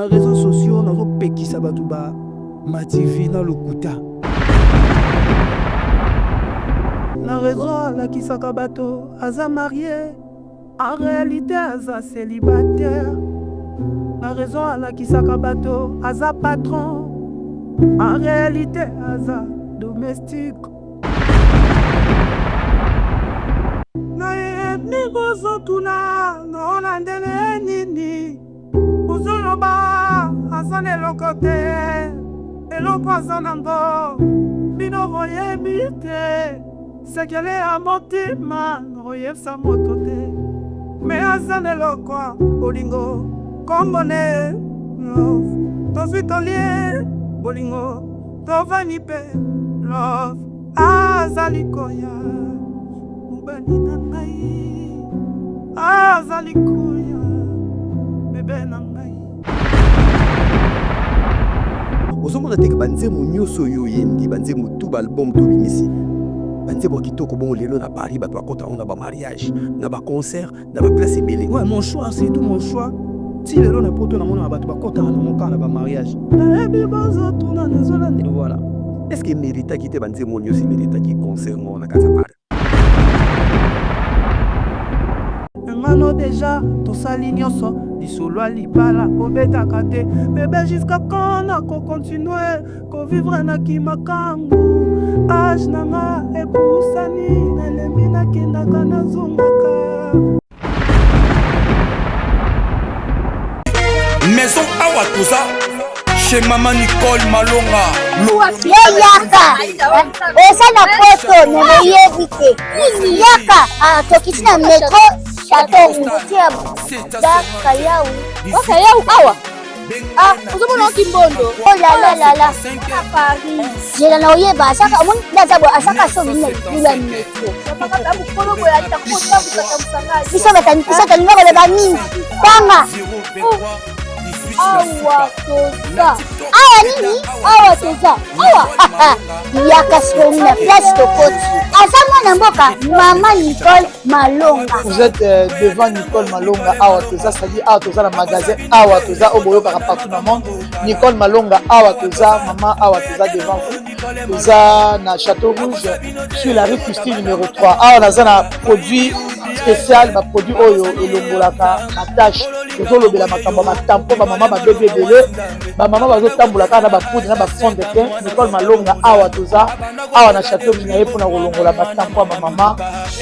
Les réseaux sociaux, nous avons péki sabatouba, matifi na lokuta. La raison la qui sakabato, aza marié, en réalité aza célibataire. La raison la qui sakabato, aza patron, en réalité aza domestique. Na migozo tuna, no landele nini. Uzoloba, azane lokote, eloko azanango, bino voye bite, sekele amotima, roye sa motote, me azane lokwa, bolingo, kombone, love, tosuitolie, bolingo, tovanipe, love, azalikoya, mubani nangai, azalikoya, bebe nangai. Ozomona teke banzemo nyonso oyo yendi banzemo tout album to bimisi banzemo kitoko bon lelo na Paris bato bakota on a ba mariage na ba concert na ba place ebele. Ouais, mon choix, c'est tout mon choix. Si lelo na poto na mona bato bakota na mon na ba mariage. Na ebi bazo tuna na zolande. Voilà. Est-ce que mérita kite banzemo nyonso mérita ki concert mo na kasa Paris? Ngano déjà to sali nyonso lisolo libala kobeta kate bébé jusqu'à quand na ko continuer ko vivre na kimakangu age nanga ebusani na lemina kenda kana zungaka maison awa toza chez maman Nicole Malonga yaka esa na poto nemoyebite yaka tokiti na metro Château Rouge Kayau. Oh Kayau awa. Uzomona Kimbondo. Oh la. Paris. Jela na oyeba asaka omoni ndazabo asaka so bina bila metro. Papa mukolo boya takota kusaka musanga. Bisa tanimako le bani. Tanga. Awa toza. Awa nini? Awa toza. Awa. Yaka soni na place tokoti. Asama na mboka maman Nicole Malonga. Vous êtes devant Nicole Malonga awa toza, c'est-à-dire awa toza na magasin awa toza oboyoka partout dans le monde. Nicole Malonga awa toza, maman awa toza devant vous. Toza na Château Rouge sur la rue Custine numéro 3. Awa naza na produit spécial, ba produit oyo elongolaka na tâche. Tozolobela makambo ba tampon ba maman ba bébé belé, ba maman bazotambolaka na ba poudre na ba fond de teint. Nicole Malonga awa toza, awa na Château Rouge na yepona kolongola ba tampon ba maman,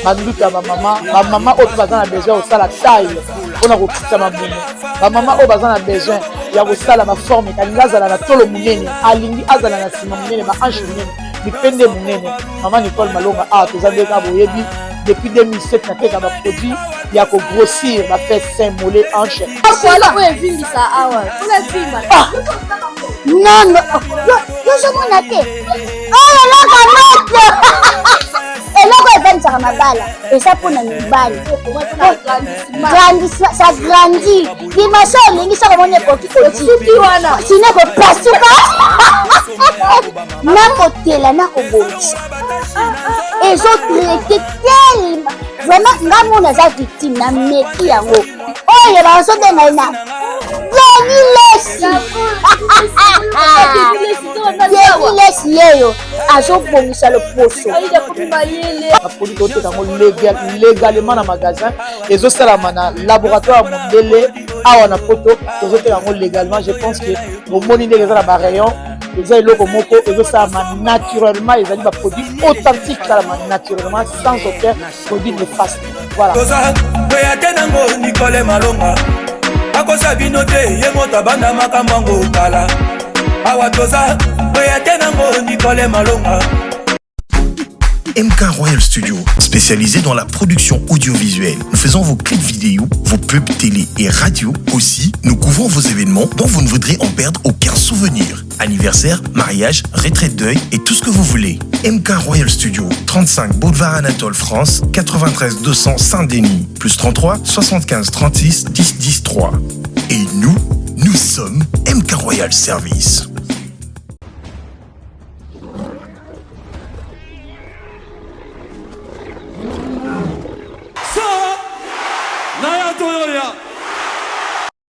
ba nduka ba maman oyo bazana besoin osala taille pona kokisa mabune. Ba maman oyo bazana besoin ya kosala ba forme kalinga azala na tolo munene, alingi azala na sima munene ba hanche munene, bipende munene. Maman Nicole Malonga awa toza ndeka boyebi depuis 2007 na teka ba produit ya ko grossir ba fait sein mollet hanche. Voilà où est vindi ça awa. Kuna vimba. Non. Yo somona te. Oh la kamate. Eloko evanisaka mabala eza mpona mibali ça grandit dimension olingi soko moni ekoki kosuki wana sina kopasuka nakotela nakobongisa ezotraite telema vraiment nga mona aza victime na meki yango oyo bazobengai na Lesi yeyo azobongisa loposo apodi toteka yango légalement na magasin ezosalama na laboratoire mondele awa na poto tozoteka yango légalement. Je pense que bomoni ndenge eza na barayon eza eloko moko ezosalama naturellement, ezali baproduit authentique salama naturellement sans aucun produit néfaste. Voilà. Nicole Malonga akosa bino te ye moto abanda makambo yango kala awa toza oya te nango Nicole Malonga. MK Royal Studio, spécialisé dans la production audiovisuelle. Nous faisons vos clips vidéo, vos pubs télé et radio. Aussi, nous couvrons vos événements dont vous ne voudrez en perdre aucun souvenir. Anniversaire, mariage, retraite deuil et tout ce que vous voulez. MK Royal Studio, 35 Boulevard Anatole France, 93 200 Saint-Denis, plus 33 75 36 10 10 3. Et nous sommes MK Royal Service.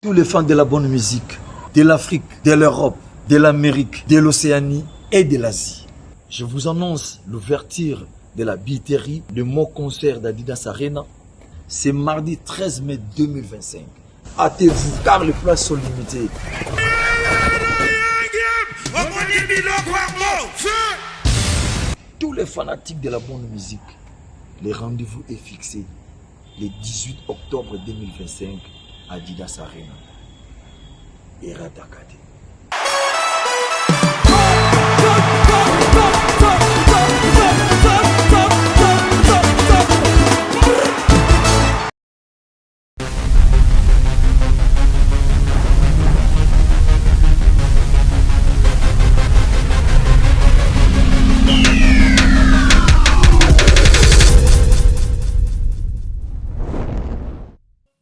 Tous les fans de la bonne musique, de l'Afrique, de l'Europe, de l'Amérique, de l'Océanie et de l'Asie. Je vous annonce l'ouverture de la billetterie de mon concert d'Adidas Arena. C'est mardi 13 mai 2025. Hâtez-vous car les places sont limitées. Tous les fanatiques de la bonne musique, le rendez-vous est fixé le 18 octobre 2025 à Adidas Arena. Et Radakate.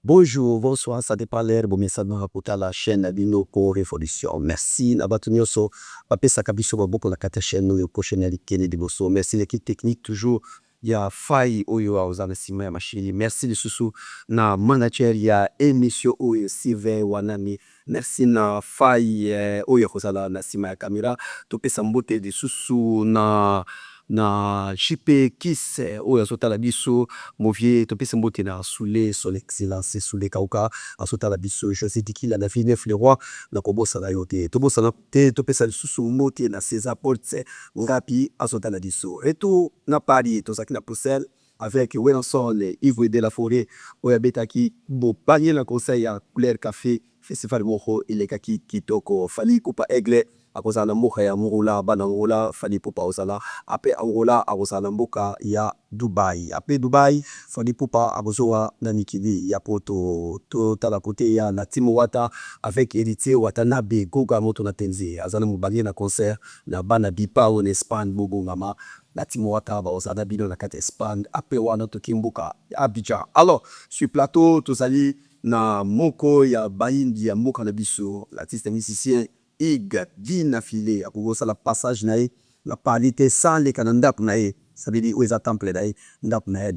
Bonjour, bonsoir, ça dépend l'air, bon message à la chaîne Abino Co Révolution. Merci, Nabatunyoso, Papesa Kabiso, beaucoup la kata chaîne, nous, prochaine Alikene de Bosso. Merci l'équipe technique, toujours. Il y a Faye Oyo Aozana Sima Machili. Merci de Soussou. Na manager, il y a émission Oyo Sylvain Wanami. Merci na Faye Oyo Kosala na Sima Kamera. Topé Sambote de Soussou na JP Kiss oyo azotala biso movie topesa mbote na Soulé son excellence Soulé Kauka azotala biso José Dikila na Vinef le roi na kobosa na yote tobosa na te topesa lisusu mbote na César Porte ngapi azotala biso et tout na Paris tozaki na Bruxelles avec Wenson Yves de la Forêt oyo betaki bo panier na conseil ya couleur café festival moko elekaki kitoko fali kupa aigle akozala mboka ya Murula bana Angola fali pupa ozala ape Angola akozala mboka ya Dubai ape Dubai fali pupa akozoa na mikili ya poto to tala kote ya na Timo Wata avec Héritier Watanabe Goga moto na tenzi azala mobali na concert na bana bipa en Espagne bogo ngama na Timo Wata ba ozala bino na kate Espagne ape wana to kimbuka Abidjan. Alors sur plateau tozali na moko ya baindi ya mboka na biso l'artiste musicien Ig Dina Filé akokosa la passage nae la parité sans les canandap nae ça veut dire où est temple nae ndap nae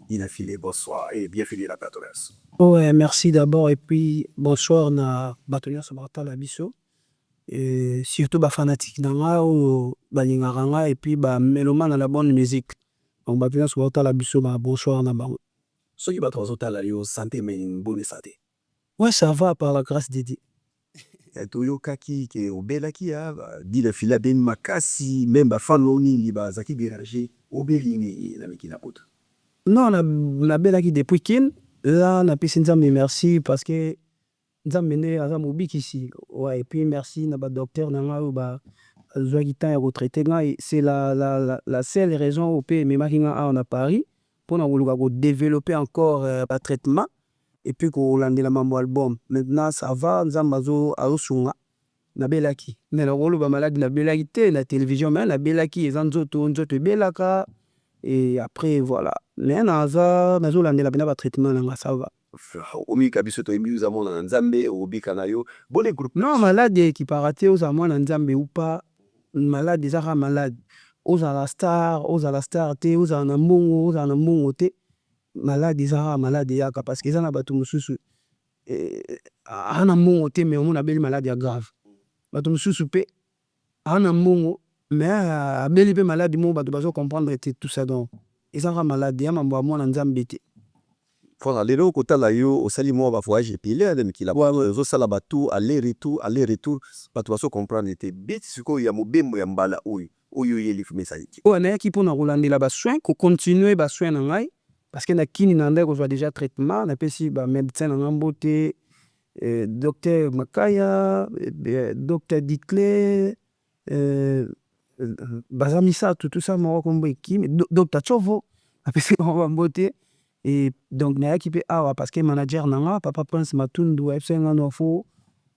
Dina Filé bonsoir et bienvenue à la Patronesse. Ouais, merci d'abord et puis bonsoir na Batonia Somarta la biso et surtout ba fanatique nanga ou balinganga et puis ba mélomane à la bonne musique. Donc Batonia Somarta la biso ba bonsoir na bango. Soki bato bazotala yo santé mais bonne santé. Ouais, ça va par la grâce de Dieu. Toyokaki ke obelaki ya Dina Filé ben makasi même ba fanoni li ba zaki birage obelingi na mikina poto. Non, na belaki depuis kin là na pisi nzambe merci parce que nzambe ne aza mobiki ici. Ouais, et puis merci na ba docteur nanga ou ba zwaki temps ya retraité nga c'est la seule raison au pays memaki nga on a Paris pour na koluka ko développer encore ba traitement et puis ko landela mambo album. Maintenant ça va nzambe azosunga na belaki. Mais na koluba malade na belaki te na télévision mais na belaki eza nzoto belaka et après voilà. Mais nazo landela bina ba traitement nanga ça va. Omi kabiso to emi uzamona na nzambe obika na yo bon groupe. Non malade qui paraté uzamona na nzambe ou pas malade ezaka malade. Ozala star te ozala na mbongo te malade ezaka malade yaka parce que eza na bato mosusu ana mbongo te mais omona abeli malade ya grave bato mosusu pe ana mbongo mais abeli pe malade mo bato bazo comprendre te tout ça donc ezaka malade ya mambo ya mwana nzambe te. Voilà, lelo kotala yo osali mo ba voyage pile na mikila zo sala bato aller retour bato baso comprendre te bit siko ya mobembo ya mbala oyo yeli message. O na yaki pona kolandela ba soin ko continuer ba soin na ngai parce que na kini na ndeko zo déjà traitement na pesi ba médecin na ngambo te docteur Makaya docteur Ditlé bazamisa tout ça mo kombo ekimi docteur Chovo na pesi ba mbote. Et donc na yaki pe awa parce que manager nanga papa Prince Matundu FC ngano fo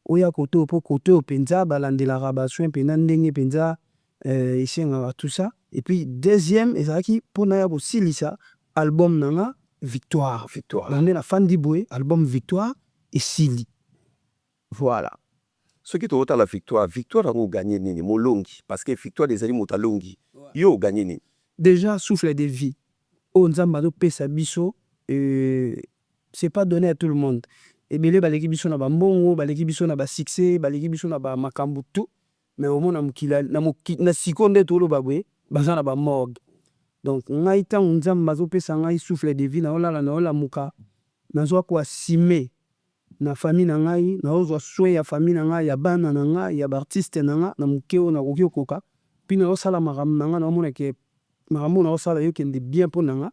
oya koto po koto penza balandela rabassoin pena ndenge penza isenga tout ça et puis deuxième ezaki pona ya bosilisa album nanga victoire nande na Fandi Boy album victoire et Sili voilà ce qui te la victoire on gagné nini molongi parce que victoire des aliments talongi yo gagné nini déjà souffle de vie. Oh, nzamba do pesa biso c'est pas donné à tout le monde ebele baleki biso na bambongo baleki biso na basuccès baleki biso na bamakambo tu mais omona na siko nde toloba boye baza na bamorgue. Donc ngai ntango nzambe azopesa ngai souffle de vie naolala naolamuka nazwa koasime na famille na ngai naozwa soin ya famille na ngai ya bana na ngai ya baartiste na ngai na moke oyo nakoki okoka mpi naosala makambo na ngai naomona ke makambo oyo naosala yokende bien mpo na ngai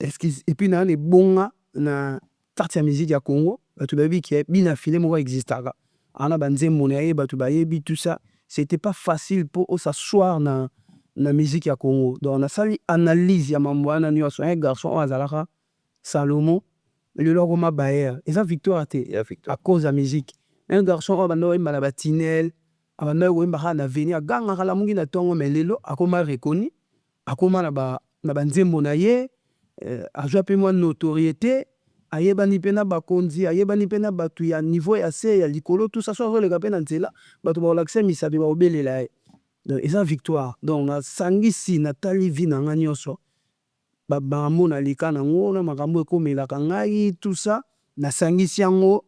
epuis naa na ebonga na kati ya musique ya Congo bato bayebi ke bina file moko existaka ana banzembo na ye bato bayebi tout ça c'était pas facile mpo osasseoir na musique ya Congo. Donc nasali analyse ya mambo wana nyonso un garçon oyo azalaka Salomon lelo akoma bayer eza victoire te à cause ya musique. Un garçon oyo abanda koyemba na batinel abanda koyemba kaka na veni agangaka lamungi na ntongo mais lelo akoma reconnu akoma na banzembo na ye azwa mpe mwa notoriété ayebani mpe na bakonzi ayebani mpe na bato ya niveau ya se ya likolo tout ça so azoleka mpe na nzela bato bakolakisa misapi bakobelela ye. Donc eza victoire. Donc nasangisi natali vi na ngai nyonso makambo naleka nango na makambo ekomelaka ngai tout ça nasangisi yango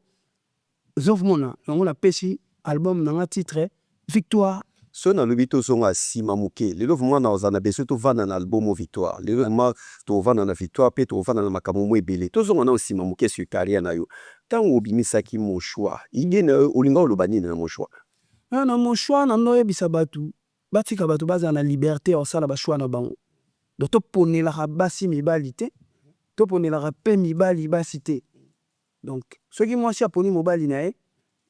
ozomona yango napesi album na ngai titre victoire. So nalobi tozonga nsima moke lelo vraimen naoza na beso tovanda na album o victoire lelo vraimen tovanda na victoire mpe tovanda na makambo mo ebele tozonga na nsima moke sur carrière na yo ntango obimisaki mon choix idée na yo olinga oloba nini na mon choix? Na mon choix nandoyebisa bato batika bato bazala na liberté osala bashwa na bango donc toponelaka basi mibali te toponelaka mpe mibali basi te. Donc soki mwasi aponi mobali na ye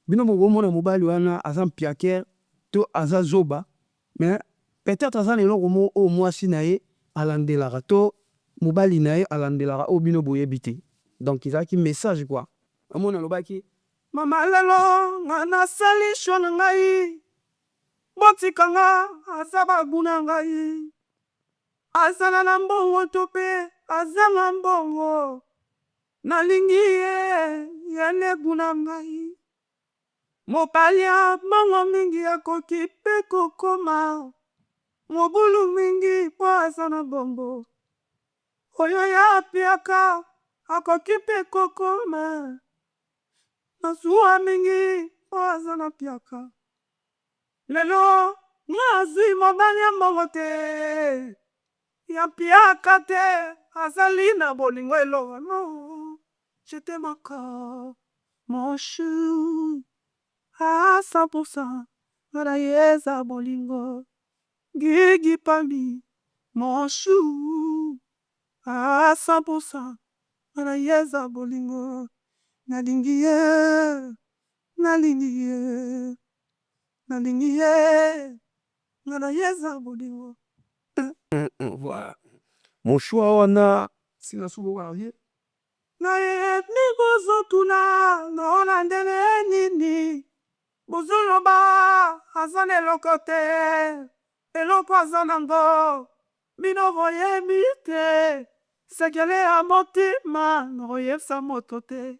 bino bokomona mobali wana aza mpiakere to aza zoba mais peut-être aza na eloko mo oyo mwasi na ye alandelaka to mobali na ye alandelaka oyo bino boyebi te. Donc ezalaki message quoi amona alobaki mama lelo nga nasali shwa na ngai botika nga aza babu na ngai azala na mbongo to mpe azanga mbongo nalingi ye yanebu na ngai mobali ya mbongo mingi akoki mpe kokoma mobulu mingi mpo aza na bongo oyo yapiaka akoki mpe kokoma masuwa mingi mpo aza na piaka lelo nga azwi mobali ya mbongo te ya piaka te azali na bolingo eloka no je t'aime encore mon chou à 100% ngana yeza bolingo Gigi Pambi mon chou à 100% ngana yeza bolingo nalingi ye nalingi ye nalingi ye ngana yeza bolingo. Voilà mon choix wana sina suboka ye nayebi kozotuna naona ndenge nini bozoloba aza na eloko te eloko aza nango bino boyebi te sekele ya motima nakoyebisa moto te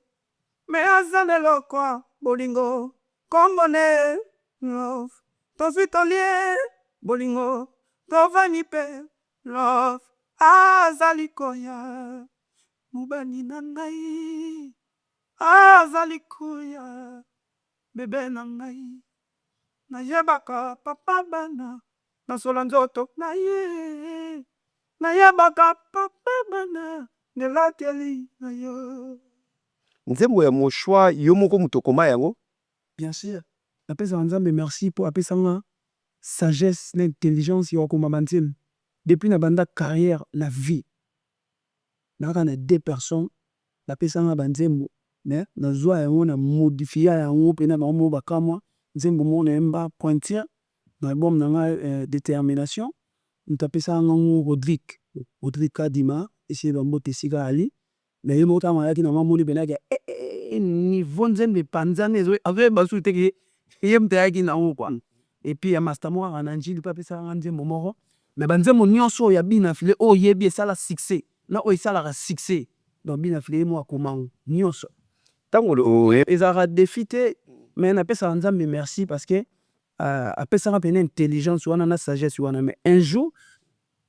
me aza na eloko bolingo kombone love tozwi tolie bolingo tovani mpe love azali koya mobali na ngai azali koya bebe na ngai nayebaka papa bana nasola nzoto na ye nayebaka papa bana nelateli na yo. nzembo ya mon choix yo moko moto okoma yango? Bien sûr napesaka nzambe merci mpo apesanga sagesse na intelligence ya kokoma banzembo depuis na banda carrière na vie naka na 2 personnes napesanga banzembo mais nazwa yango na modifia yango mpe na bango bakamwa nzembo mo nayemba pointure na album na nga détermination moto apesaka ngango Rodrigue Kadima esi bambote esika ali mais ye moko ntango ayaki na mamoni penaki niveau nzembo epanzani azoyeba su teke ye moto ayaki nango kwa epuis ya master moko kaka na njili mpe apesaka nga nzembo moko mais banzembo nyonso oyo ya bina file oyo oyebi esala succès na oyo esalaka succès donc bina file ye mo akomango nyonso ntango ezalaka défi te mais napesaka nzambe merci parce que apesaka mpena intelligence wana na sagesse wana mais un jour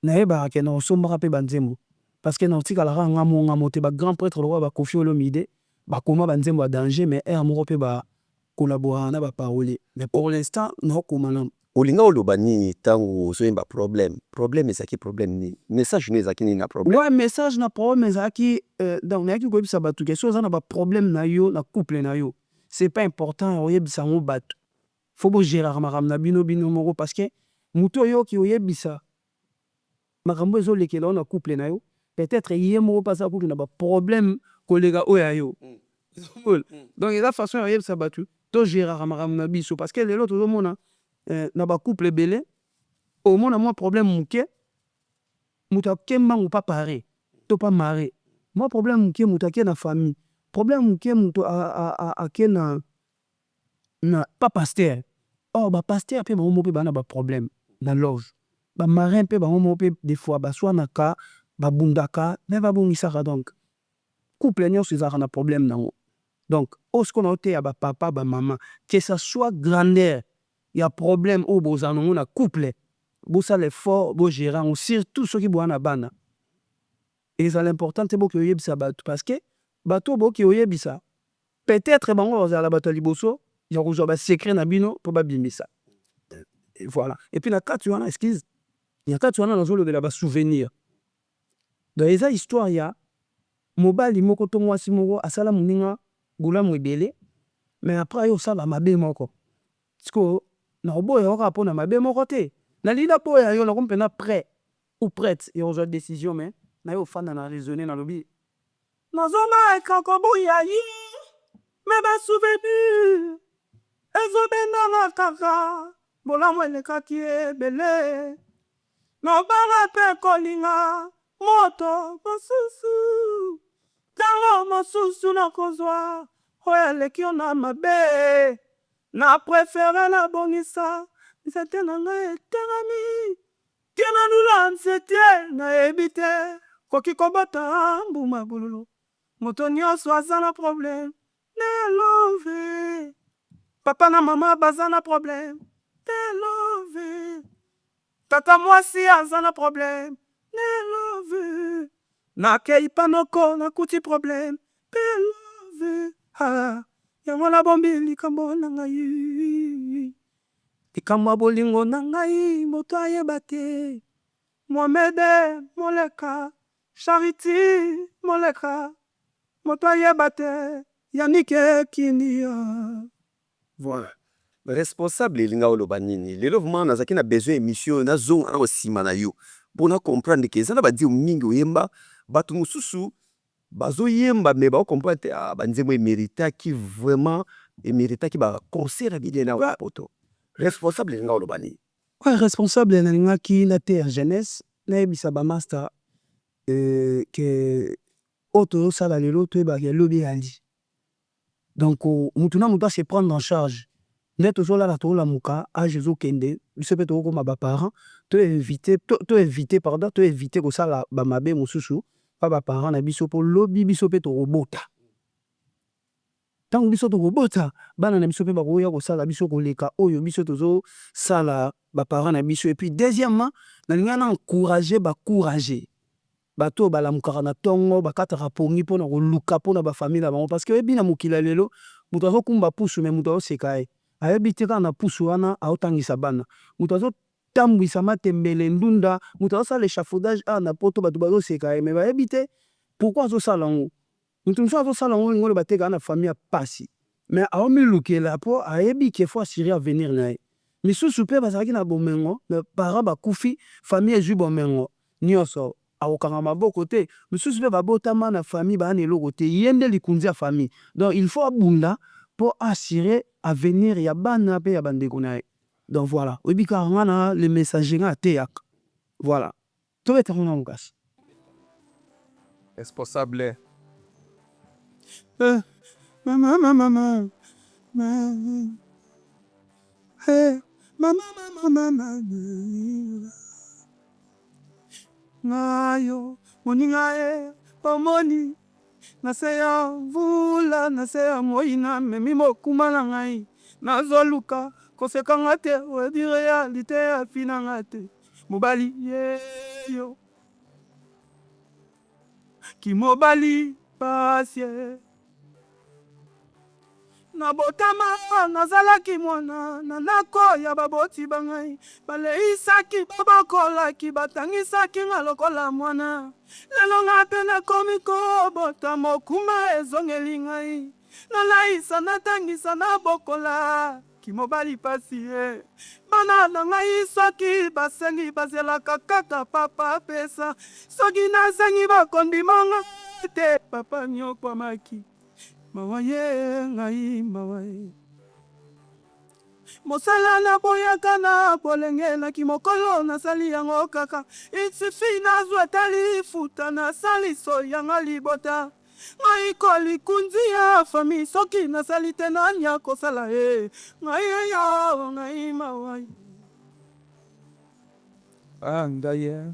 nayebaka ke nakosombaka mpe banzembo parce que naotikalaka ngamo te bagrand prêtre lokola bakofi olomide bakoma banzembo ya danger mais ere moko mpe bakolabora na baparolier mais pour l'instant naokoma na olinga oloba nini ntango ozoyemba problème ezalaki problème nini message no ezalaki nini na problème ouais message na problème ezalaki donc nayaki koyebisa bato ke so oza na baproblème na yo na couple na yo c'est pas important oyebisa yango bato fo bogéraka makambo na bino moko parce que moto oyoki oyebisa makambo ezolekela yo na couple na yo peut-être ye moko mpasa kutu na baproblème koleka oyo ya yo donc eza façon ya oyebisa bato togéraka makambo na biso parce que lelo tozomona na bacouple ebele omona mwa problème moke moto ake mbangu pa pare to pa mare mwa problème moke moto ake na famille problème moke moto ake na pa paster or bapaster mpe bango moko mpe baa na baproblème na loge bamarin mpe bango moko mpe des fois baswanaka babundaka me babongisaka donc couple nyonso ezalaka na problème nango donc oyo sikoyo na oteya bapapa bamama que ça soit grandeur ya problème oyo bozala nango na couple bosala effort bogérer yango surtout soki boya na bana ezala important te boki oyebisa bato parce que bato oyo boki oyebisa peut-être bango bazala bato ya liboso ya kozwa basekret na bino mpo babimisa voilà et puis na kati wana excuse na kati wana nazolobela basouvenir donc eza histoire ya mobali moko to mwasi moko asala moninga bolamu ebele mais après aye osala mabe moko sikoyo na oboya kaka mpo na mabe moko te nalingi naboya yo nako mpena prêt ou prête ya kozwa décision mais naye ofanda na raisonner nalobi nazomaeka koboya ye me basouvenir ezobendanga kaka bolamu elekaki ebele nobanga mpe kolinga moto mosusu ntango mosusu nakozwa oyo eleki yo na mabe na prefere nabongisa nzete na ngai etelemi tina lula nzete nayebi te koki kobota mbuma bululu moto nyonso aza na problème nelove papa na mama baza na problème nelove tata mwasi aza na problème nelove nakei panoko nakuti problème pelove yango nabombi likambo na ngai likambo ya bolingo na ngai moto ayeba te mohamede moleka chariti moleka moto ayeba te yanike kinia voilà responsable elinga oloba nini lelo vraiment nazalaki na besoin émission nazonga na kosima na yo mpona comprendre ke eza na badio mingi oyemba bato mosusu bazoyemba me baocomprendre te banzembo emeritaki vraiment emeritaki baconcert abile na poto responsable elinga oloba nini ouais responsable nalingaki na te ya jeunesse nayebisa bamaster ke oyo tozosala lelo toyebaka elobi eyali donc mutu na mutu ase prendre en charge nde tozolala tozolamuka age ezokende biso mpe tokokoma baparent toevite kosala bamabe mosusu pa baparent na biso mpo lobi biso mpe tokobota ntango biso tokobota bana na biso mpe bakoya kosala biso koleka oyo biso tozosala baparent na biso et puis deuxièmement nalinga na encourager bacourager bato balamukaka na ntongo bakataka pongi mpona koluka mpona bafamille na bango parce que oyebi na mokili lelo moto azokumba pusu me moto azoseka ye ayebi te kaka na pusu wana aotangisa bana moto azotambwisa matembele ndunda moto azosala échafaudage na poto bato bazoseka ye me bayebi te pourquoi azosala yango moto mosusu azosala yango lingolo batekaka na famille ya pasi me aomilukela mpo ayebi ke fo assurer avenir na ye misusu mpe bazalaki na bomengo me parent bakufi famille ezwi bomengo nyonso akokanga maboko te misusu mpe babotama na famille baa na eloko te ye nde likunzi ya famille donc il faut abunda mpo assurer avenir ya bana mpe ya bandeko na ye donc voilà oyebi kaka nga na le messager nga ateyaka voilà tobetaka nga mokasi responsable mama ngayo moninga ye omoni na se ya mvula na se ya moina memi mokuma na ngai nazoluka kosekanga te oyebi realite ya finanga te mobali yeyo kimobali pasie nabotama nazalaki mwana na ndako ya baboti bangai baleisaki babakolaki batangisaki nga lokola mwana lelo nga mpe nakomi kobota mokuma ezongeli ngai nalaisa natangisa nabokola kimobali pasi ye bana na ngai soki basengi bazelaka kaka papa pesa soki nasengi bakondimanga te papa nyokwamaki mawa ye ngai mawa ye mosala na boyaka na bolengelaki mokolo nasali yango kaka isufi nazwa tali futa nasali so yanga libota ngai kolikunzi ya fami soki nasali te nanya kosala ye ngai yo ngai mawa ye andaye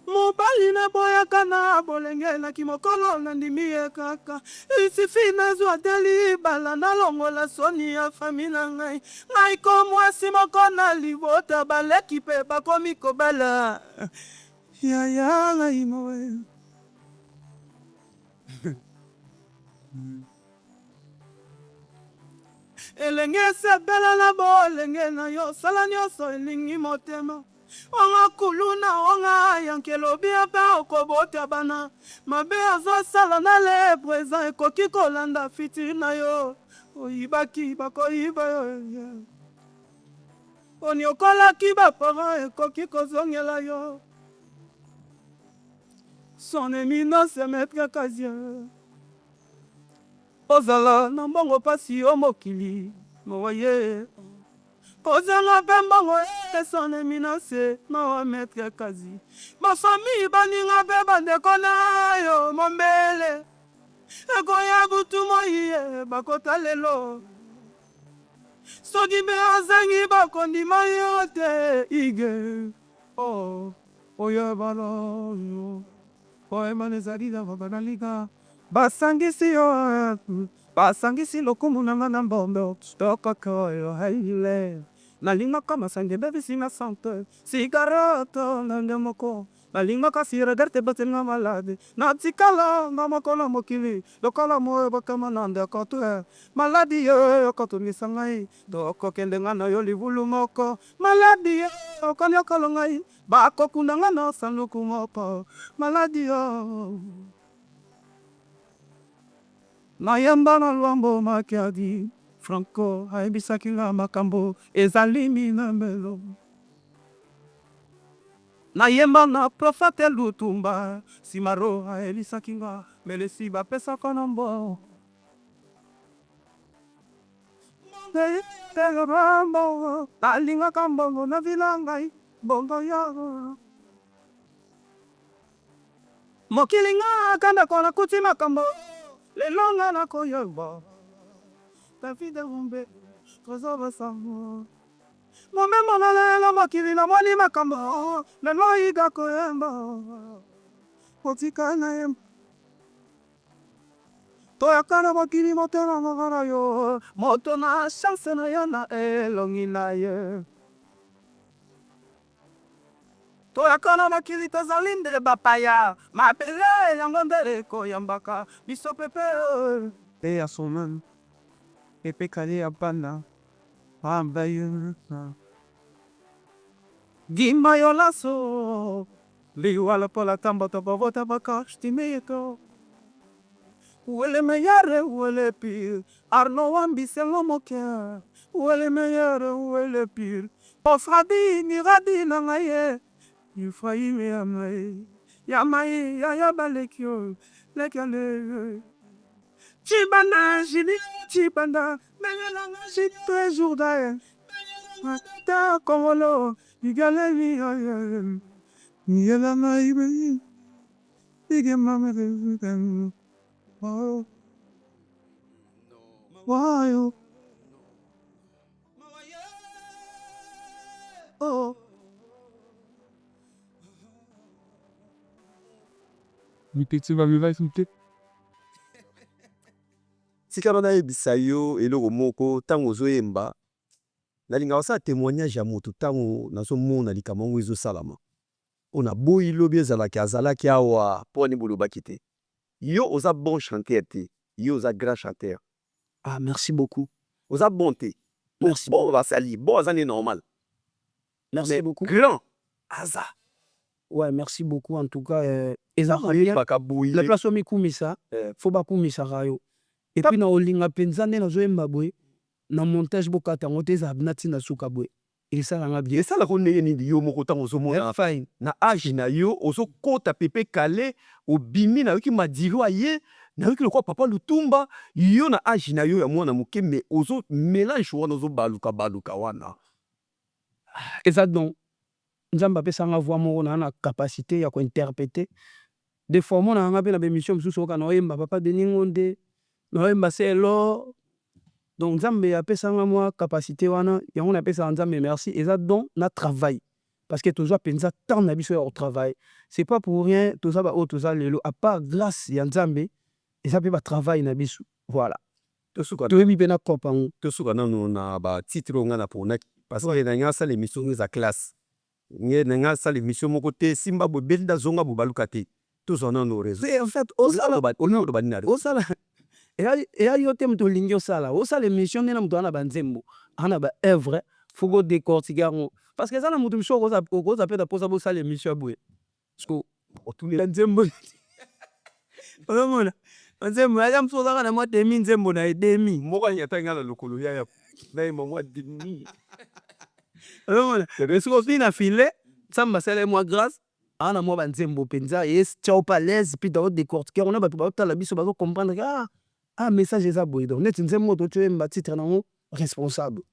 mobali na boyaka na bolengelaki mokolo nandimi ye kaka isifi nazwa te libala nalongola soni ya fami na ngai ngai ko mwasi moko na libota baleki mpe bakomi kobala yaya ngai moe elenge sepela na bolenge na yo sala nyonso elingi motema onga kuluna onga yankelobi ape okobota bana mabe azosala na lebro eza ekoki kolanda fiti na yo oyibaki bakoyiba yo oniokolaki bapara ekoki kozongela yo son éminence maître Kasia ozala na mbongo pasi yo mokili moye kozanga mpe mbongo son éminence mawa maître Kasi bafamille baninga mpe bandeko na yo mombele ekoya butu moi bakota lelo soki mpe azangi bakondima yo te ige oyo balo poema ezali na babanalika basangisi yo basangisi lokumu nanga na mbombo tokoko yo haile nalingaka masange bebisi na sante sigareto nande moko nalingaka sireger te batenga malade natikala na mokolo mokili lokola moyo bakama na ndeko te maladi yo okotungisa ngai tokokende nga na yo libulu moko maladi yo okonyokolo ngai bakokunda nga na sanduku moko maladi yo nayamba na lwambo makiadi Franco ayebisaki nga makambo ezali minambelo nayemba na profete Lutumba simaro ayebisaki nga melesi bapesaka na mbo nalingaka mbongo na vila ngai bongo yo mokili nga kandako nakuti makambo lelo nga nakoyeba David Rumbe kozoba sango momemo na lelo mokili namoni makambo lelo iga koyemba kotika na yemba toyakana mokili motema magara yo moto na chance na yo na elongi na ye toyakana mokili tozali nde bapaya mabele yango ndele koyambaka biso pepe te ya somen pepe kali ya bana ambaye gima yo laso liwala pola tamba tabavota bakashtimeto Uele meyare uele pire Arno wambise lomoke Uele meyare uele pire Ofradi ni radi na ngaye Yufrayi me yamaye Yamaye yabalekyo Lekale Chibanda jini chibanda Mengelanga jini 3 jours d'aye Ta komolo Igale mi aye Yela na ibe Ige mame de Wow. Wow. Oh. Mipeti va me vai sunte. Tikala na yebisa yo eloko moko tango ozoyemba nalinga osala témoignage ya moto tango nazomona likambo ezosalama ona boyi lobi ezalaki azalaki awa mpo ani bolobaki te yo oza bon chanteur te yo oza grand chanteur. Ah, merci beaucoup. Oza bonté. Merci. Bon, basali. Bon, azani normal. Merci Mais beaucoup. grand. Aza. Ouais, merci beaucoup en tout cas. La place où mikumisa, faut pas kumisa rayo. Et puis na olinga penzane na zoemba boy, na montage bokata ngote za abnati na suka boy. Et ça la bien. Et ça la connaît ni yo moko tango zomona. Fine. Na âge na yo ozo kota pepe kale obimi na yoki madiro aye na yoki lokwa papa lutumba yo na âge na yo ya mwana moke mais ozo mélange wana ozo baluka wana. Et ça donc nzamba pesa nga voix moko na capacité ya ko interpréter. Des fois mon na nga pe na émission mususu oka na oyemba papa de ningonde na oyemba selo. Donc nzambe ya pesa nga moi capacité wana yango na pesa nzambe merci et ça donc na travail parce que tozo penza tant na biso au travail. C'est pas pour rien toza ba toza lelo à part grâce ya nzambe et ça peut ba travail na biso. Voilà. Tosuka to mi bena kopango tosuka na ba titre nga na pona parce que na nga sala émission za classe. Nge na nga sala émission moko te simba bo benda zonga bo baluka te. Tozo na no réseau. En fait osala osala et a yo te mto lingi osala osala émission na mto ana banzembo ana ba œuvre faut go décortiquer parce que ça na mto biso ko za peda posa bo sala émission boye parce que otuni nzembo onomona nzembo ya mso za na moi demi nzembo na demi moko nyatanga na lokolo ya na moi demi onomona est-ce que fina filé samba sala moi grâce ana moi banzembo penza yes ciao pas l'aise puis dans décortiquer on a ba to la biso ba comprendre ah message eza boye donc net nzembo to tu mba titre nango responsable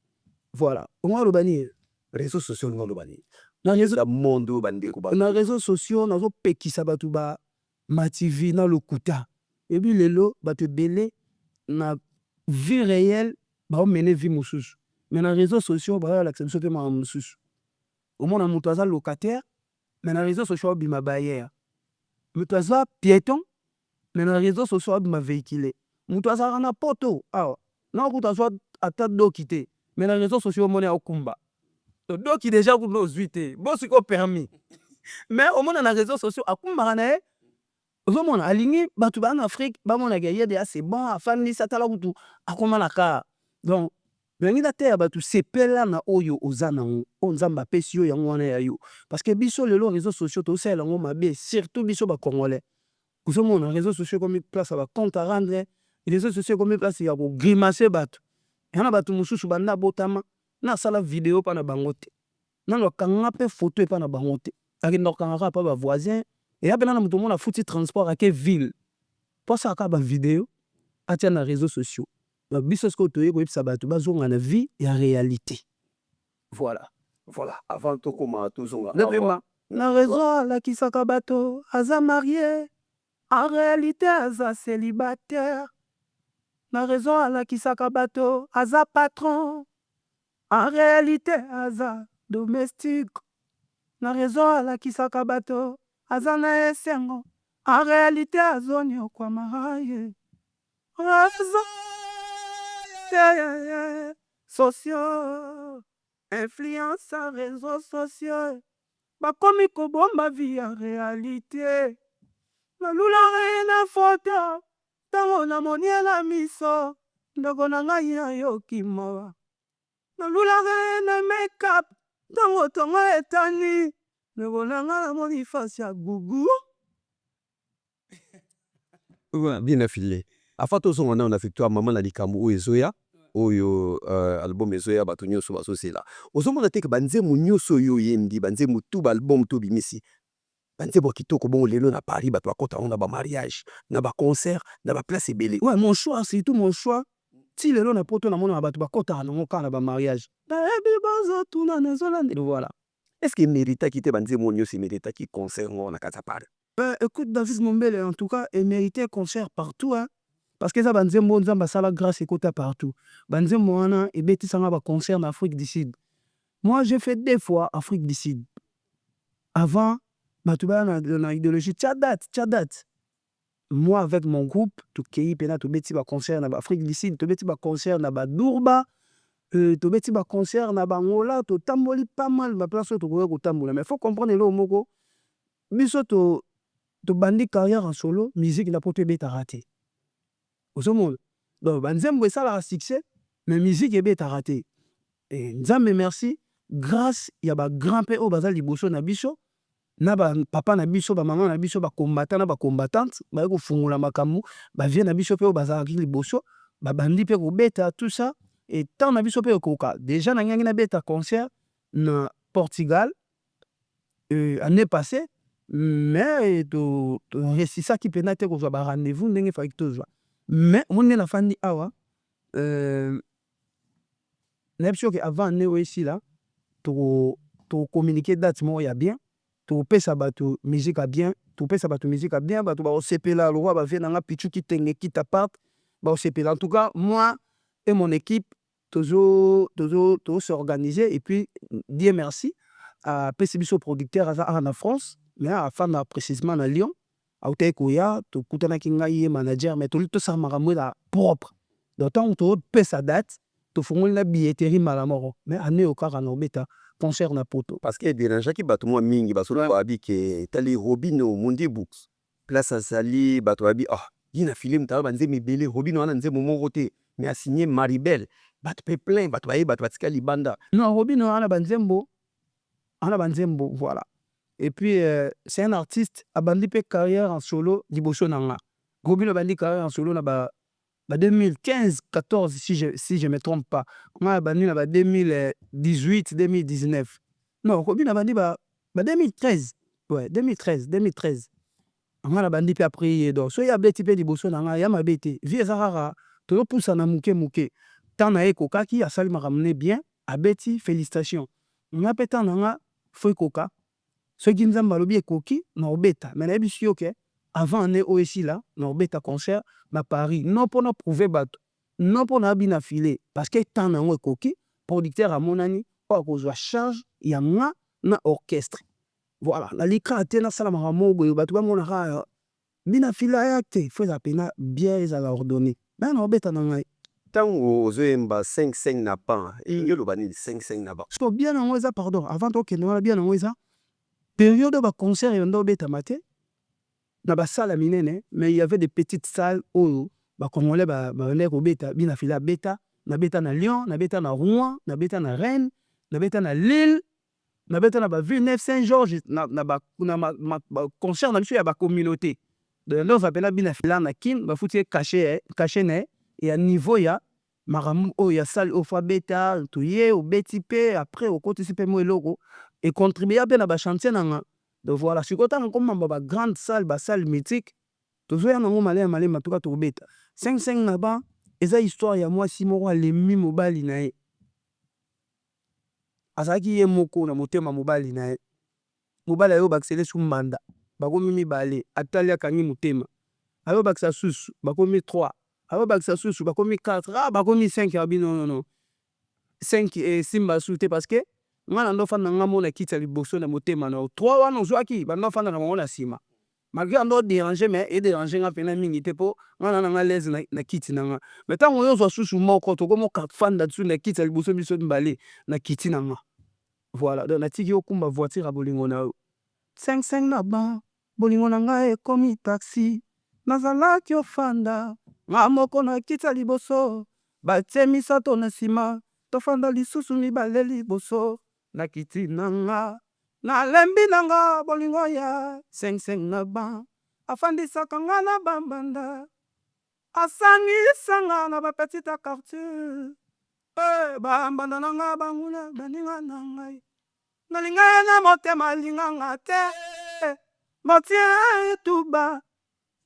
voilà on va le bannir réseaux sociaux no lo bani na réseau da monde bande ko ba na réseaux sociaux nazo pekisa batu ba mativi na lokuta et puis lelo batu belé na vie réelle ba mener vie mususu mais na réseaux sociaux ba l'acception te ma mususu au monde mutu aza locataire mais na réseaux sociaux bima bayer mutu aza piéton mais na réseaux sociaux bima véhiculé mutu azalaka na poto awa na okuta azwa ata doki te mais na réseaux sociaux omoni aokumba doki déjà kuna ozwi te bosiko permis mais omona na réseaux sociaux akumbaka na ye ozomona alingi bato baa na afrique bamonaka ye deya c'est bon afandisi atala kutu akoma na kar donc bengi nateya bato sepela na oyo oza nango oyo nzambe apesi yo yango wana ya yo parce que biso lelo réseaux sociaux tosalela yango mabe surtout biso bacongolais ozomona réseaux sociaux komi place ya bacompte à rendre réseaux sociaux komi place ya kogrimace bato yana bato mosusu banda botama nasala video mpa na bango te nano akanga mpe photo epa na bango te akenda kokangaka mpa bavoisin eya mpe nana moto mona afuti transport ake ville mpo asalaka bavideo atia na réseaux sociaux biso sikoyo toye koyebisa bato bazonga na vie ya réalité voilà avant tokoma tozonga na réseau alakisaka bato aza marié en réalité aza célibataire na raison alakisaka bato aza patron en réalité aza domestique na raison alakisaka bato aza na esengo en réalité azoniokwama ye raison sociaux influence ya réseaux sociaux bakomi kobomba vi ya réalité nalulaka ye na foto ntango namoni ye na miso ndeko na ngai nayoki mawa nalulaka ye na make-up ntango tongo etani ndeko na ngai namoni fasi ya gugu bien affilé afa tozonga nao na victoire mama na likambo oyo ezoya oyo album ezoya bato nyonso bazosela ozomona te ke banzembo nyonso oyo oyembi banzembo tu baalbum to bimisi banzembo kitoko bongo lelo na Paris bato bakota ngo na bamariage na baconcert na baplace ebele ouais mon choix surtout mon choix ti lelo na poto na mona bato bakotaka nango kaka na bamariage nayebi bazotuna nazolande voilà est-ce que eméritaki te banzembo nyonso eméritaki concert ngo na kati ya Paris? Écoute David Mombele en tout cas il méritait concert partout hein parce que ça banzembo nzamba sala grâce écouta partout banzembo wana ebetisanga ba concert en Afrique du Sud. Moi j'ai fait 2 fois Afrique du Sud avant batuba na idéologie tchadat moi avec mon groupe tokei pena tobeti ba concert na Afrique du Sud tobeti ba concert na ba Durba tobeti ba concert na Bangola to tamboli pas mal ba place to ko tambola mais faut comprendre le moko biso to bandi carrière en solo musique na poto ebeta raté ozomona donc banzembo esalaka succès mais musique ebetaka te nzambe merci grâce ya bagrand mpe oyo baza liboso na biso na bapapa na biso bamama na biso bacombatant na bacombattante baye kofungola makambo bavie na biso mpe oyo bazalaki liboso babandi mpe kobeta tout ça et tant na biso mpe ekoka déjà nangangi nabeta concert na Portugal année passée mais resisaki mpena te kozwa barendez-vous ndenge efaki tozwa mais omoni nde nafandi awa nayebi soki avant année oyo esila tocommuniquer date moko ya bien topesa bato musique ya bien bato bakosepela lokwa bavie nanga pichu kitenge kita part bakosepela en tout cas moi et mon équipe s'organiser et puis Dieu merci apesi biso producteur aza en France mais afanda précisément na Lyon autaki koya tokutanaki ngai ye manager mais tosala makambo eza propre donc ntango topesa date tofungoli na billetterie mbala moko mais année oyo kaka na obeta concert na poto parce que ederangeaki bato mwa mingi basolo babi ke tali Robino Mundi Books place azali bato babi ye na filme tala banzembo ebele Robino wana nzembo moko te mais asigné Maribel bato pe plein bato baye bato batika libanda non Robino ana banzembo voilà et puis c'est un artiste abandi pe carrière en solo liboso nanga Robino abandi carrière en solo na ba 2015-14 si je me trompe pas nga abandi na ba 2018-2019 non Robino abandi ba 2013 ouais 2013 nga nabandi pe après donc so ya beti pe liboso nanga ya mabete vie eza kaka tozopusana muke tant na ye ekokaki asali makambo bien abeti félicitation nga mpe tant nanga fo ekoka soki nzambe alobi ekoki na obeta mais nayebi si oke avant année oyo esila na obeta concert na Paris non mpona prouver bato non mpona abina file parce que tant nango ekoki producteur amonani oyo akozwa charge ya nga na orchestre voilà nalika te nasala makambo boye bato bamonaka bina file aya te fo eza pena bien ezala ordonné mais na obeta na ngai ntango ozoyemba 5-5 na pan elingi oloba nini 5-5 na ban so bien nango eza pardon avant tokende wana bien nango eza période oyo baconcert ebanda obetama te na basala minene mais il y avait des petites salles oyo bacongolais babandaki kobeta bina file abeta nabeta na Lyon nabeta na Rouen nabeta na Rennes nabeta na Lille nabeta na Villeneuve Saint-Georges na baconcert na biso ya bacommunauté donc zapena bina file na kin bafuti caché na ya niveau ya makambo oyo ya salle oyo fo abeta toye obeti mpe après okotisi mpe mo eloko econtribue mpe na bachantier nanga donc voilà sikoyo ntango komamba bagrande salle basalle mythique tozoya nango malema toka tobeta 5-5 na ban eza histoire ya mwasi moko alemi mobali na ye azalaki ye moko na motema mobali na ye mobali ayo bakisele su mbanda bakomi 2 atali akangi motema ayo bakisa susu bakomi 3 ayo bakisa susu bakomi 4 bakomi 5 abi non 5 esimba su te parce que nga na ndofanda nga mona kiti ya liboso na motema na 3 wana ozwaki bandofanda na bango na nsima malgré ando déranger mais edéranger nga mpena mingi te mpo nga na nanga lese na kiti na nga mais ntango oyo ozwa susu moko tokomoka fanda tu na kiti ya liboso biso mibale na kiti na nga voilà donc natiki okumba voiture ya bolingo na yo 5-5 na ban bolingo na ngai ekomi taxi nazalaki ofanda nga moko na kiti ya liboso batie misato na nsima tofanda lisusu mibale liboso na kiti na nga nalembi na nga bolingo ya 5-5 na ban afandisaka nga na bambanda asangisanga na bapetite quartier bambanda na nga banguna baninga na ngai nalinga na motema alinganga te motie etuba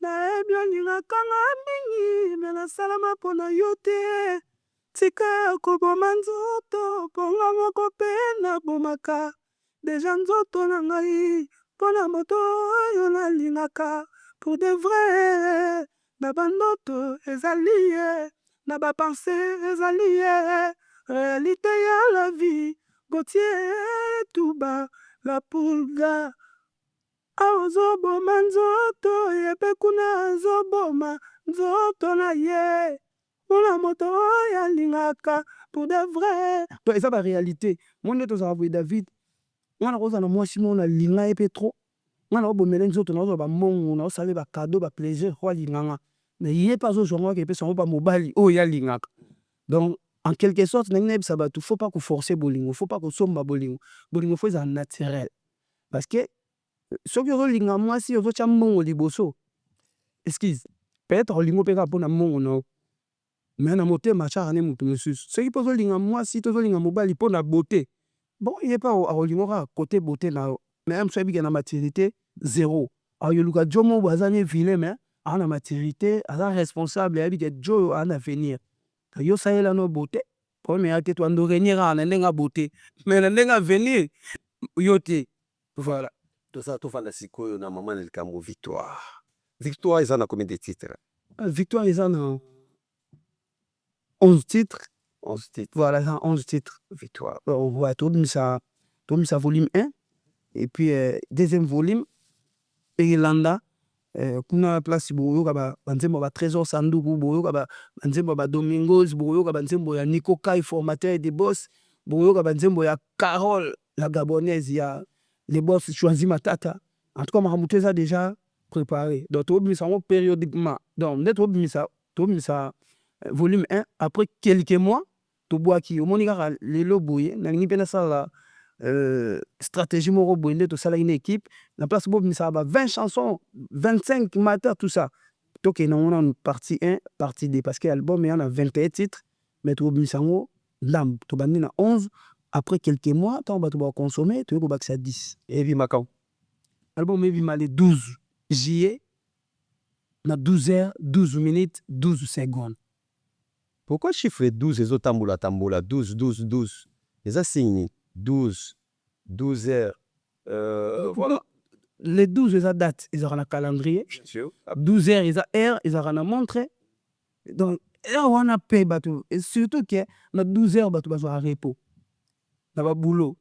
nayebi olingaka nga mingi me nasalama mpo na yo te tika koboma nzoto mponga moko mpe nabomaka deja nzoto na ngai mpo na moto oyo nalingaka pour de vrai na bandoto ezali ye na bapense ezali ye réalité ya la vie Gauthier Tuba la pulga azoboma nzoto yepe kuna azoboma nzoto na ye mpona moto oyo alingaka pour de vrai to eza baréalité mo nde tozala boye David nga na kozala na mwasi mo nalinga ye mpe trop nga na obomela nzoto naozwa bambongo naosala bakado baplaisir oyo alinganga mais ye mpe azozwanga epesa yango bamobali oyo yalingaka. Donc en quelque sorte ndenge nayebisa bato faut pas koforcer bolingo, faut pas kosomba bolingo, bolingo faut ezala naturel. Parce que soki ozolinga mwasi ozotya mbongo liboso, excuse, peut-être olingo mpe kaka mpona mbongo na yo, mais na motema atyaka ne moto mosusu. Soki mpe ozolinga mwasi to ozolinga mobali mpona beauté, bon ye mpe akolinga kaka côté beauté na yo, mais mosu ayebike na maturité zéro. Ayoluka jo mo aza ne vilain, mais aza na maturité, aza responsable, ayebike jo oyo aza na avenir. Yo salela no beauté, problème ya te to ando renier kaka na ndenge ya beauté, mais na ndenge avenir yo te. Voilà. Toza tofanda sikoyo na mama na likambo Victoire. Victoire eza na combien de titres? Victoire eza na 11 titres. 11 titres. Voilà, eza 11 titres. Victoire. Ouais, tobimisa volume 1 et puis deuxième volume Irlanda. Kuna place boyoka banzembo ba Trésor Sanduku, boyoka banzembo ba Domingos, boyoka banzembo ya Nico Kai, formateur des boss, boyoka banzembo ya Carole la gabonaise, ya les boss choisi Matata. En tout cas makambo eza déjà préparé. Donc tobimisa ngo périodiquement. Donc dès tobimisa volume 1 après quelques mois tobwaki omoni kaka lelo boye nalingi mpe nasala stratégie moko boye nde tosala une équipe na place bobimisa ba 20 chansons 25 matin tout ça tokende yango na partie 1 partie 2 parce que album eya na 21 titres mais tobimisa yango lambe tobandi na 11 après quelques mois ntango bato bakonsome toyei kobakisa 10 ebimaka album ebima le 12 juillet na 12h 12 minutes 12 secondes. Pourquoi chiffre 12 ezotambola 12 12 12 eza signe 12 12 heures voilà. Les 12 eza date ezalaka na calendrier, 12 heures eza heure ezalaka na montre. Donc heure wana mpe bato et surtout que na 12 heures bato bazwaka repos na baboulot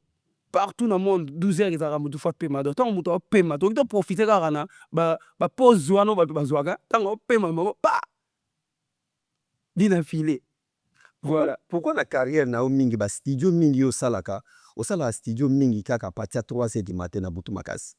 partout na monde. 12 heures ezalaka motu fa pema, donc ntango moto apema tokoki toprofite kaka na bapose wana bato bazwaka ntango opema moko pa dina file. Voilà. Pourquoi la carrière na o mingi ba studio mingi osalaka osala studio mingi kaka à partir 3h du matin na butu makasi.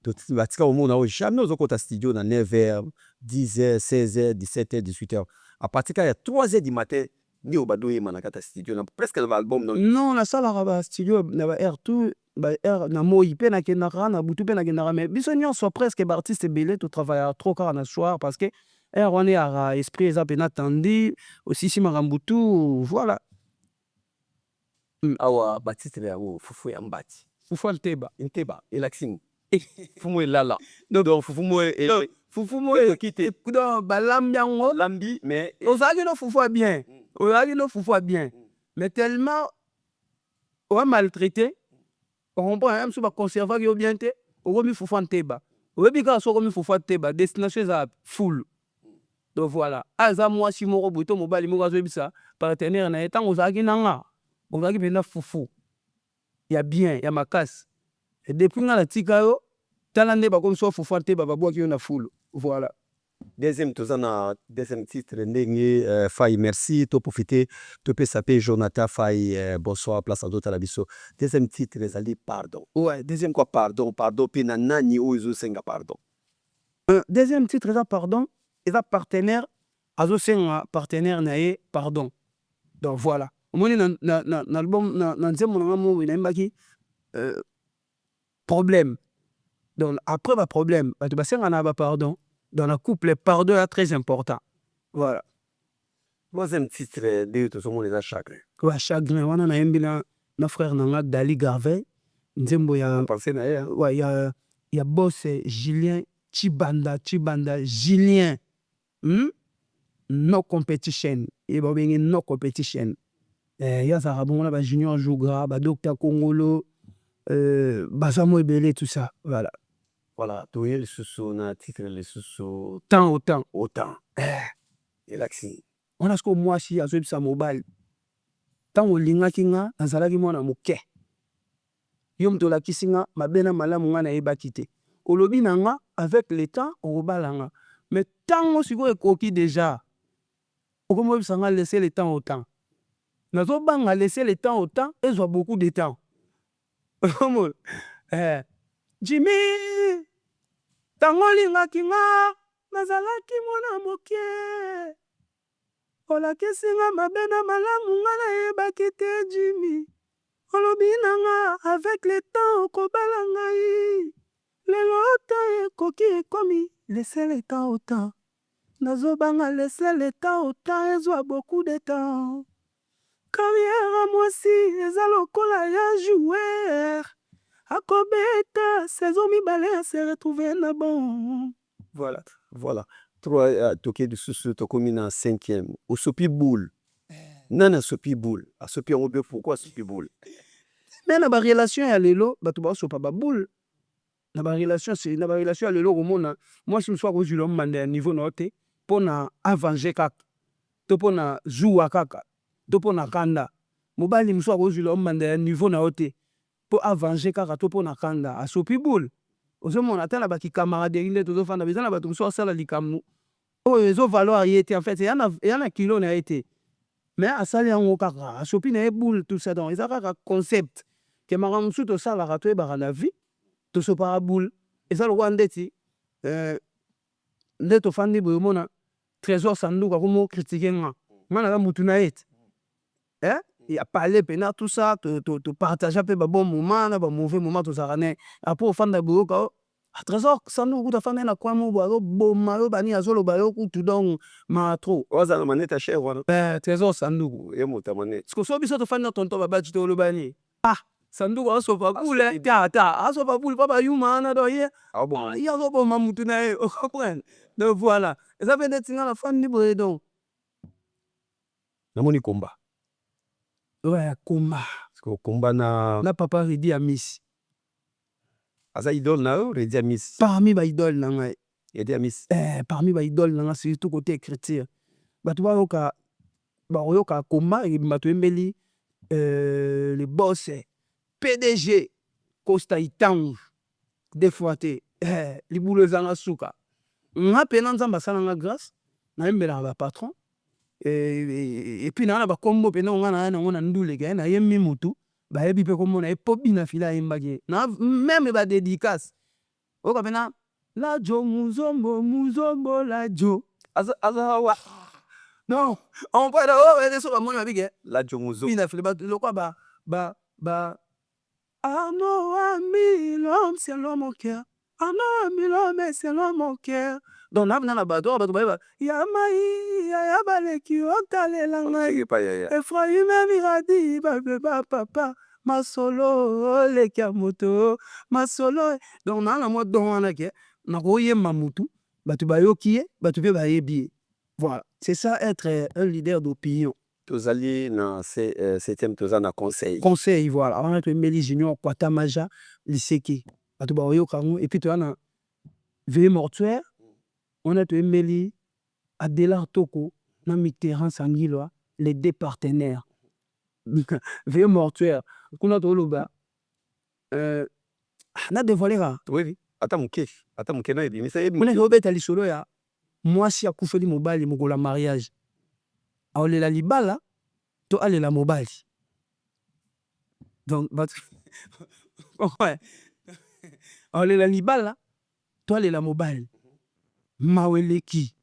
Donc batika au monde jamais ozokota studio na 9h 10h 16h 17h 18h à partir ya 3h du matin ni obadoye manakata studio na presque na album non la sala ba studio na ba air tout ba air na moi pe na kenaka na butu pe na kenaka mais biso nyonso presque ba artiste belé to travailler trop car na soir parce que on est à esprit eza pena tandi aussi si makambutu voilà. Awa batitre ya fufu ya mbati fufu nteba elaxim fufu elala donc fufu mo kite kudo balambi yango lambi mais ozalaki no fufu bien ozalaki no fufu bien mais tellement on maltraité on comprend même si ba conserver yo bien te okomi fufu nteba oyebi ka so komi fufu nteba destination eza full. Donc voilà, aza mwasi moko buto mobali moko azobisa partenaire na etango ozalaki nanga ozalaki pena fufu ya bien ya makasi et depuis nga na tika yo tala nde bakomi so fufu te bababwaki yo na full. Voilà. Deuxième titre ndenge Faye merci to profiter to pe saper Jonathan Faye bonsoir place à d'autres la biso. Deuxième titre ezali pardon. Ouais, deuxième quoi pardon pe na nani ozo senga pardon. Deuxième titre eza pardon. Eza partenaire azosenga partenaire na ye pardon. Donc voilà. Omoni na album na nzembo na mo na mbaki problème. Donc après ba problème, bato basenga na ba pardon. Dans le couple, pardon est très important. Voilà. Troisième titre de tout monde les chagrin. Ouais, chagrin. On a un na frère nanga Dali Garvey. Nzembo ya pensé na ya. Ouais, il y a boss Julien Chibanda Julien. No competition. Et ba bengi no competition. Ya za rabon ba junior Jougra, ba docteur Congolo, Basamo Ebele tout ça. Voilà. Voilà, tu es le sous na titre le sous autant. Et l'axi. On a ce que moi si a sa mobile. Tant au linga kinga azalaki mwana moke. Yom to la kisinga mabena malamu nga na eba kité. Olobi nanga avec le temps on rebalanga. Mais tant on siko ekoki déjà. Okomo bisanga laisser le temps au temps. Nazo banga laisser le temps au temps et soit beaucoup de temps. Jimmy tango linga kinga nazalaki mwana mokie olakisinga mabe na malamu nga nayebaki te Jimmy olobi nanga avec le temps okobala ngai lelo ota ekoki ekomi laissez le temps au temps nazobanga laissez le temps au temps ezwa beaucoup de temps carrière mwasi eza lokola ya joueur akobeta saison mibale se retrouver na bon. Voilà. Trois toke de susu tokomi na 5e. Osopi boule. Nana sopi boule. Asopi on be pourquoi sopi boule. Mais na ba relation ya lelo bato ba sopa ba boule. Na ba relation c'est na ba relation ya lelo komona moi je me suis rejoint le mande niveau na ote pona avanger kaka. To pona jouer kaka. To pona kanda. Mobali mso rejoint le mande niveau na ote. Po avanger kaka to pona kanda asopi boule. Ozomona ata na baki camaraderie nde tozofanda bezana bato mosusu asala likambo oyo ezo valoir ye te en fait yana kilo na ye te mais asali yango kaka asopi na ye boule tout ça donc eza kaka concept ke makambo mosusu tosalaka toyebaka na vie tosopaka boule eza lokola ndeti nde tofandi boye omona trésor sanduku akomo critiquer nga naza mutu na ye te ya parler pena tout ça to partager un peu ba bon moment na ba mauvais moment to zarane après au fanda boyoka trésor sanduku kuta fanda na kwa mobo azo boma yo bani azolo ba yo kutu donc ma trop Oza na maneta cher wana. trésor sanduku Ye mota maneta. parce que so biso to fanda tonton baba jito lo bani sanduku aso pa boule ta aso pa boule papa yuma na do ye bon. ya zo boma mutu na ye comprendre donc voilà ça fait d'être na fandi boye donc Namoni komba. ouais komba Parce que komba na papa Ridi Amis aza idole na yo Ridi Amis. parmi ba idole na ngai Ridi Amis. parmi ba idole na ngai surtout côté écriture bato bayoka komba bato embeli le boss PDG Costa Itangu des fois te libulu ezanga suka nga pena nzambe asala nga grâce nayembelaka bapatron et puis na bakombo pena nga na yango na nduleka na ye mi mutu bayebi mpe komona ye po bina fila ayembaki na meme badédicace oyoka pena lajo muzombo lajo aza wa non on peut dire so bamoni babike lajo muzo bina fila lokwa ba Arnaud ami l'homme c'est l'homme au cœur Arnaud ami l'homme c'est l'homme au cœur donc na bato bayeba ya mai ya baleki otalela ngai Ephraim miradi ba papa masolo leki ya moto masolo donc na mwa don wana ke na koyemba mutu bato bayoki ye bato pe bayebi ye voilà c'est ça être un leader d'opinion. Tozali na 7e toza na conseil voilà avant être Meli Junior Kwata Maja Liseki bato bayoka ngo et puis toza na veille mortuaire on a Meli Adela Toko na Mitterrand Sangilwa les deux partenaires veille mortuaire kuna toloba na dévoiler oui ata muke na ebimisa yebi mona obeta lisolo ya mwasi akufeli mobali mokola mariage aolela libala to alela mobali donc ouais aolela libala to alela mobali maweleki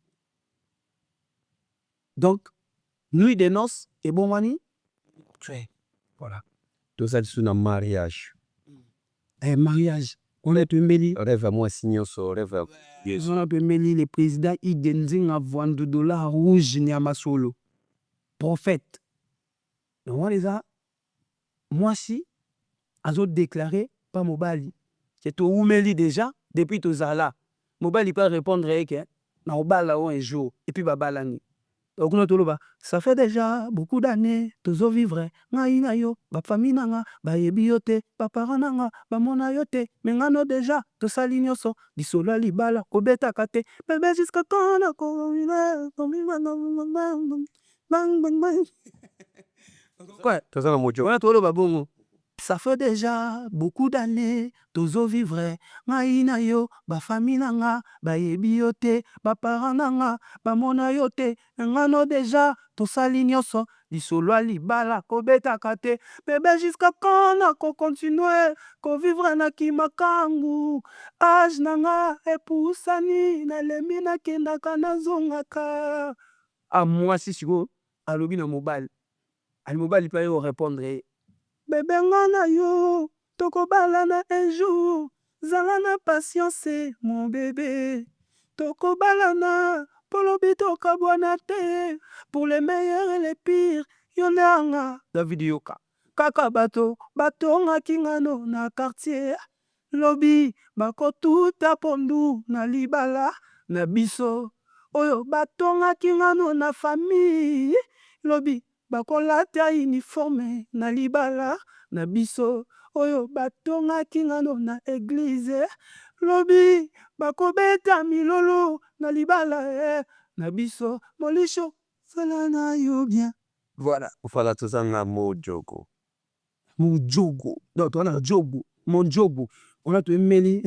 donc nuit de noces et bon mani voilà tozali sur na mariage mariage on est mbeli rêve à moi signoso rêve on a mbeli le président Idenzinga Vandu dollar rouge Nyamasolo prophète donc on les a moi si azo déclaré pas mobali c'est to umeli déjà depuis tozala mobali pas répondre que na obala un jour et puis babalani donc on toloba ça fait déjà beaucoup d'années tozo vivre ngai na yo ba famille nanga ba yebi yo te ba parents nanga ba mona yo te mais ngano déjà to sali nyoso lisolo libala kobeta kate bébé jusqu'à quand na ko bang bang bang quoi tozala mojo wana toloba bongo Ça fait déjà beaucoup d'années, tozo vivre, ngai na yo, ba famille nanga, ba yebi yo te, ba parents nanga, ba mona yo te, ngano déjà, tosali nyonso, lisolo ya libala, kobetaka te, bébé jusqu'à quand nako continue, ko vivre na kimakangu, age nanga, epusani, nalembi nakendaka nazongaka. Ah, moi si siko, alobi na mobile, ali mobile pa yo répondre, bébé ngana yo, tokobalana un jour, zala na patience, mon bébé, tokobalana, polobi tokabwana te, pour les meilleurs et les pires, yonanga, David Yoka, kaka bato, ngaki ngano na quartier, lobi, bako tuta pondu na libala, na biso, oyo batongaki ngano na famille, lobi, bakolata uniforme na libala na biso oyo batongaki ngano na église lobi bakobeta milolo na libala na biso molisho sala na yo bien. Voilà. Ufala tozanga mojogo. Mojogo. Donc on a jogo. Mojogo. On a tout emeli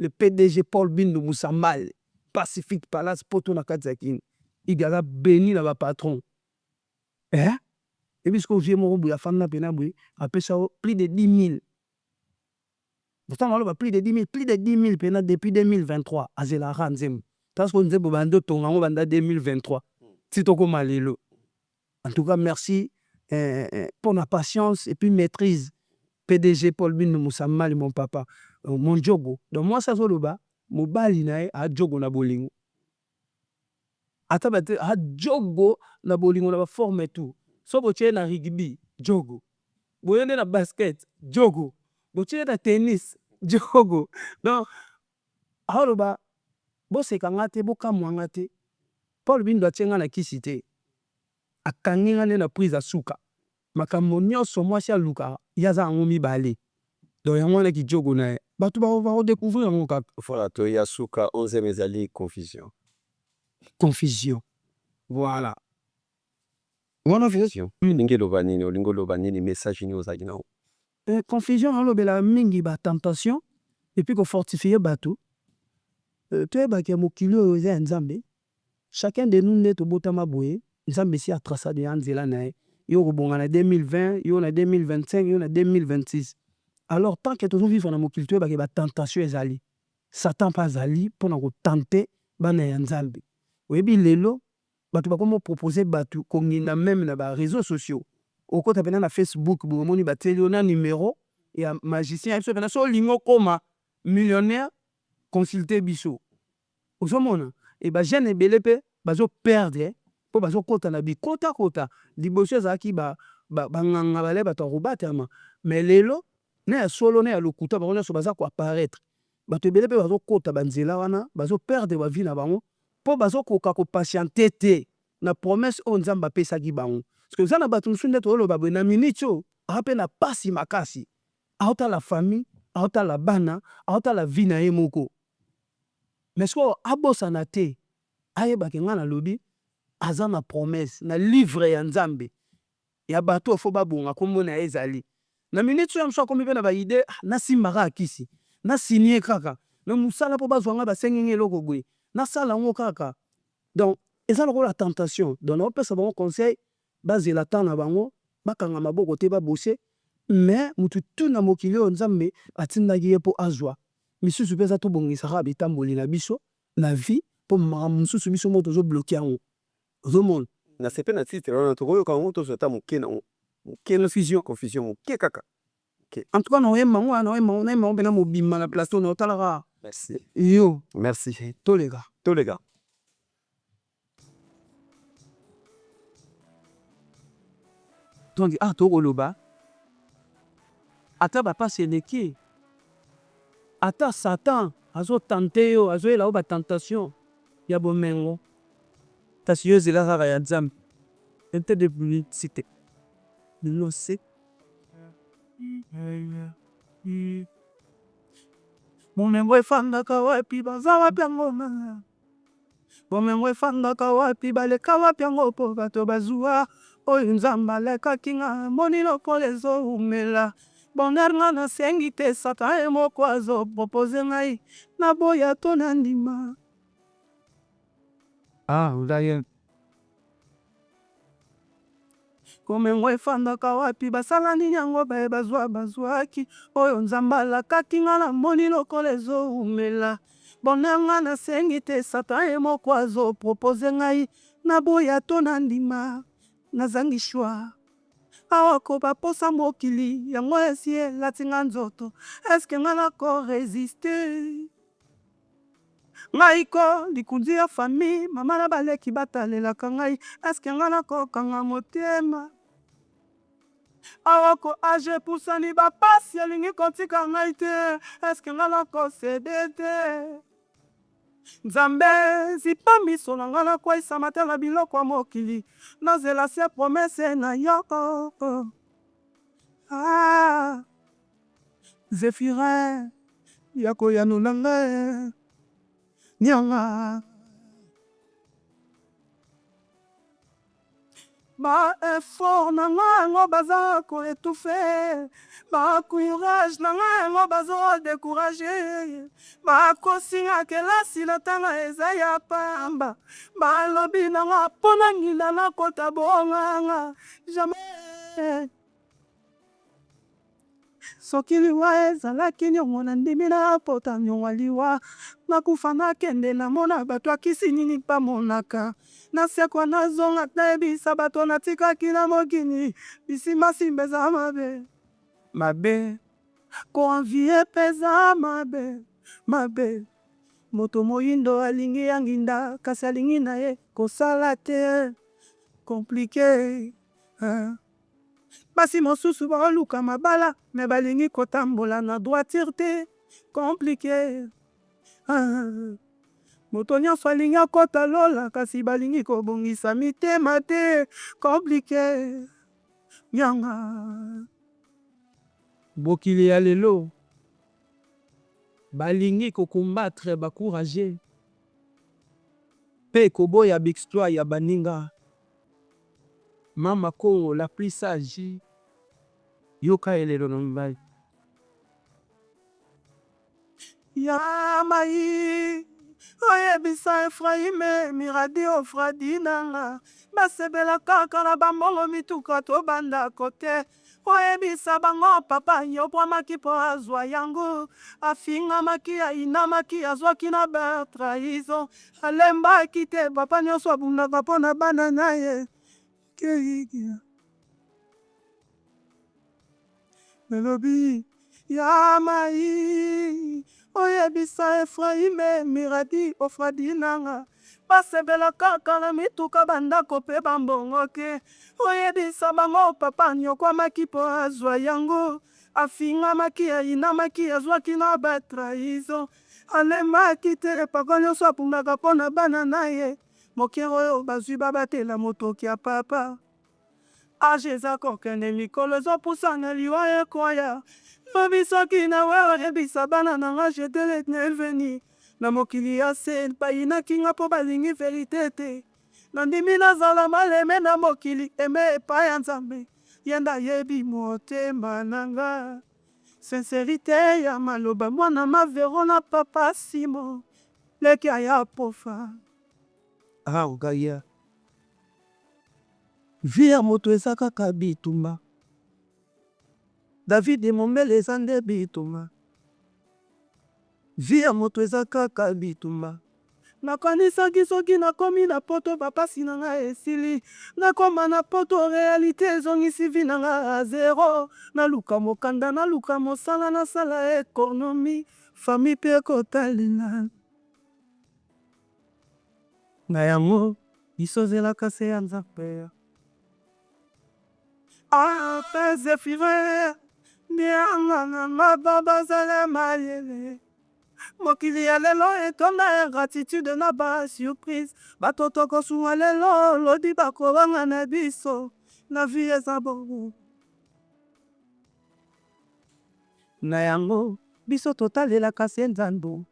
le PDG Paul Bindu Moussamal. Pacific Palace poto na Katzakine. Il a béni la patron. Et puis, ce que j'ai mon la femme n'a pas après ça, plus de 10 000. Pourtant, on a plus de 10 000 depuis 2023. À Zélara, Nzem. Parce qu'on disait, bando ton en 2023. C'est tout comme allélo. En tout cas, merci pour la patience et puis maîtrise. PDG Paul Bin Moussamal, mon papa. Mon jogo. Donc, moi, ça, c'est le bas. Mon balinae a jogo na bolingo. Atabate a jogo na bolingo na forme tout. So boche na rugby jogo. Boyende na basket jogo. Boche na tennis jogo. Donc aloba bo sekanga te bo kamwanga te. Paul Bindo atenga na kisite. Akanginga na prise asuka. Makambo nyonso mwasi aluka yaza ngomi bale. Donc yango na ki jogo na batu ba redécouvrir ngo kaka. Voilà to yasuka 11e ezali confusion. Confusion. Voilà. Wana confusion. Ninge lobanini, olingo lobanini message ni ozaki na. Confusion alobela mingi ba tentation et puis ko fortifier bateau. Toi ba ke mokilo oza nzambe. Chacun de nous net botama boye, nzambe si a tracé de anzela na yo robonga na 2020, yo na 2025, yo na 2026. Alors tant que toujours vivre na mokilo ba ke ba tentation ezali. Satan pas zali pour na ko tenter bana ya nzambe. Oyebi lelo batu bakomo proposer batu kongina même na ba réseaux sociaux. Au côté pena na Facebook bomoni bateli na numéro et magicien so pena so lingo koma millionnaire consulter biso. Ozomona et ba jeune ebele pe bazo perdre po bazo kota na bi kota liboso zaki ba nganga bale bato robatama mais lelo na solo na lokuta ba so baza ko apparaître. Bato ebele pe bazo kota banzela wana bazo perdre ba vie na bango. Po bazo koka ko patienter te na promesse on nzamba pesa ki bango parce que ça na batu nsunde to lo babwe na minito ape na pasi makasi auta la famille auta la bana auta la vie na yemoko mais so abosa na te ayeba ke ngana lobi aza na promesse na livre ya nzambe ya bato fo babunga kombo na ezali na minito ya mso komi pe na ba idée na simbaka akisi na signer kaka na musala po bazwanga ba sengenge loko gwe na sala ngo kaka. Donc eza lokola la tentation donc on peut savoir conseil basé la temps na bango bakanga maboko te ba bosser mais mutu tout na mokili o nzambe atindaki ye po azwa misusu pesa to bongisa ka bitamboli na biso na vie po misusu biso moto zo bloquer ngo zomo na sepe na titre on to ko kango to sota mokena confusion moke kaka. En tout cas no yema ngo na yema bena mobima na place no talaka. Merci. Yo merci tous les gars. Donc to loba ata ba pas seneki ata Satan azo tenter yo azo ela ba tentation ya bomengo tasieuse la rara ya nzambe ente de publicité no se Bomengo efandaka wapi baza wapi yango Bomengo efandaka wapi baleka wapi yango po bato bazwa oyo nzambe alekaki nga moni lokola ezowumela bonheur nga nasengi te satan ye moko azopropose ngai naboya to na ndima ndaye komengo efandaka wapi basala nini yango baye bazwaki oyo nzambe alakaki nga na moni lokola ezowumela bonheur nga nasengi te satan ye moko azopropose ngai naboya to na ndima nazangi shwa awa koba posa mokili yango esi elati nga nzoto eske nga nakoresiste ngai ko likundi ya fami mama na baleki batalelaka ngai eske nga nakokanga motema awa ko age pusani bapasi alingi kotika ngai te eske nga nakosede te nzambe zipa miso na nga nakweyisama te na biloko ya mokili nazela se promese na yo Zéphirin ya koyanula ngai nyanga ba effort na nga yango baza koetufe ba courage na nga yango baza décourage bakosinga kelasi na ntanga eza ya pamba balobi na nga mpo na nginda nakota bonganga jamais soki liwa ezalaki nyongo na ndimi na pota nyongo liwa nakufa nakende namona bato akisi nini pamonaka nasekwa nazonga nayebisa bato natikaki na mokili bisimasimba eza mabe koanvie peza mabe moto moyindo alingi ya nginda kasi alingi na ye kosala te komplike basi mosusu baoluka mabala me balingi kotambola na droiture te komplike moto nyonso alingi akota lola kasi balingi kobongisa mitema te komplike nyanga bokili ya lelo balingi kokombatre bakourage mpe koboya bexploit ya baninga mama Congo la plus sage yoka elelo na mibali ya mai oyebisa Efraime miradi ofradi nanga basebela kaka na bambongo mituka tobanda kote oyebisa bango papa yobwamaki mpo azwa yango afingamaki ayinamaki azwaki na batrahison alembaki te papa nyonso abundaka mpo na bana na ye melobi ya mai oyebisa Efraime miradi ofradi nanga basebela kaka na mituka bandako mpe bambongo ke oyebisa bango papa nyokwamaki mpo azwa yango afingamaki ayinamaki azwaki na batrahison alemaki te papa nyonso apundaka mpo na bana na ye mokero oyo bazwi babatela motoki ya papa age eza kokende mikolo ezopusana liwa ekoya lobisoki na we oyebisa bana na nga jetele neveni na mokili ya se bayinaki nga mpo balingi verite te nandimi nazala maleme na mokili eme epai ya nzambe yenda yebi motema na nga sincerité ya maloba mwana mavero na papa simo leki aya pofa ogaya vi ya moto eza kaka bitumba David emombele eza nde bitumba vi ya moto eza kaka bitumba nakanisaki soki nakomi na poto bapasi na nga esili nakoma na poto realite ezongisi vi na nga zero naluka mokanda naluka mosala nasala ekonomi fami mpe ekotalela na yango biso ozelaka se ya nzambe pe Zéphirin nianga na mababazala mayele mokili ya lelo etonda ingratitude na basurprise bato tokosunga lelo lodi bakobanga na biso na vi eza bongo na yango biso totalelaka se nzambo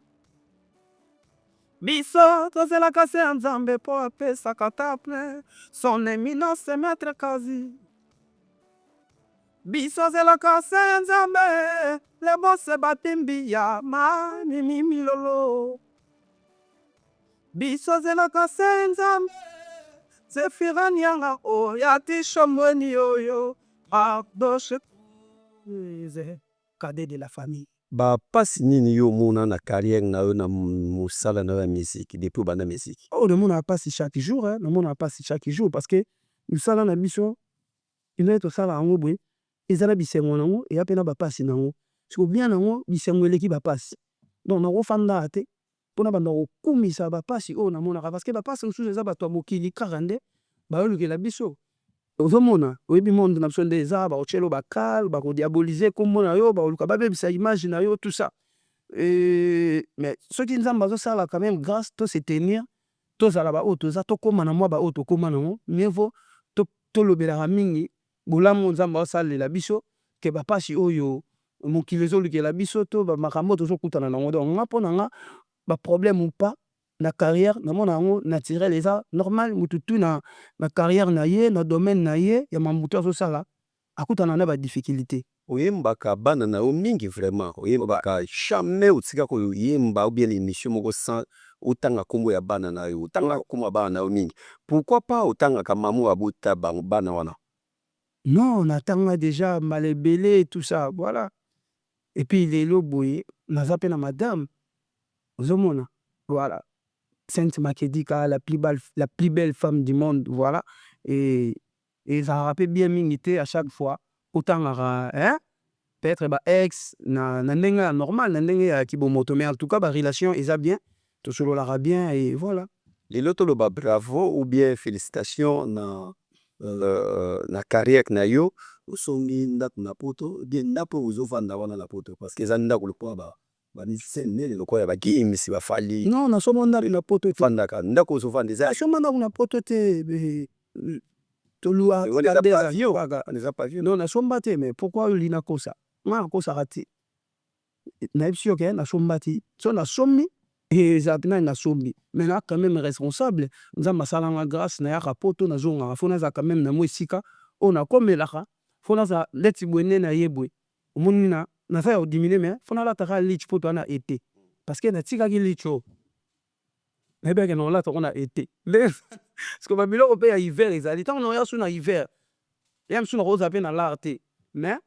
biso tozelaka se ya nzambe mpo apesaka temple son éminence maître kazi biso zelaka se ya nzambe lebose batimbi ya mamimi milolo biso zelaka se ya nzambe zefiranianga oyo atishomweni oyo ardoshe cadet de la famille. Bapasi nini yo omona na carrière na yo na mosala na yo ya musique depuis obanda musique? Oh, namona pasi chaque jour, namona pasi chaque jour parce que mosala na biso ina tosala yango boye ezala bisengo nango eya mpe na bapasi nango soki obia nango bisengo eleki bapasi donc nakofanda te mpona banda kokumisa bapasi oyo namonaka parce que bapasi mosusu eza bato ya mokili kaka nde bayolukela biso ozomona oyebi monde na biso nde eza bakotyelo bakale bakodiabolize kombo na yo bakoluka babebisa image na yo tout ça mais soki nzambe azosala quand même grâce to se tenir tozala baoyo toza tokóma na mwa baoyo tokóma nango mieux vaut tolobelaka mingi bolamu nzambe aosalela biso ke bapasi oyo mokili ezolukela biso to bamakambo tozokutana nango donc nga mpo na nga baproblème ou pas na carrière namona yango naturel eza normal mutu tu na carrière na ye na domaine na ye ya mambutu azosala akutana na badifficulté. Oyembaka bana na yo mingi vraiment oyembaka jamais otika koyemba ou bien l'émission moko sans otanga kombo ya bana na yo otanga kombo ya bana na yo mingi pourquoi pas otangaka mamo abota bana wana? Non, natanga déjà malebele et tout ça voilà et puis lelo boye naza mpe na madame ozomona voilà Sainte Makedika, la plus belle femme du monde, voilà. Et ça rappelle bien mingité à chaque fois. Autant hein? Peut-être ex, na ndenge normal, na ndenge qui bon moto, mais en tout cas, la relation est bien. Tout ce l'ara bien et voilà. Les loto lo bravo ou bien félicitations na carrière na yo. Usongi ndako na poto, bien ndapo uzofanda wana na poto parce que za ndako le po ba banisene lokola bagimisi bafali non nasomba ndako na poto fandaka ndako ozofanda eza nasomba ndako na poto te tolua non nasomba te mais pourquoi olina kosa nga nakosaka te nayebi si oke nasomba te so nasomi eza mpena nasombi mais na quand même responsable nzambe asalanga grâce nayaka poto nazongaka fo naza quand même na mwa esika oyo nakomelaka fo naza leti bwene na ye bwe omoni na naza ya odimine mais fo nalataka lich poto wana ete parce que natikaki lich oyo nayebeke na olata wana ete parce que babiloko mpe ya hiver ezali ntango naoya su na hiver ya mosu nakoza mpe na lar te mais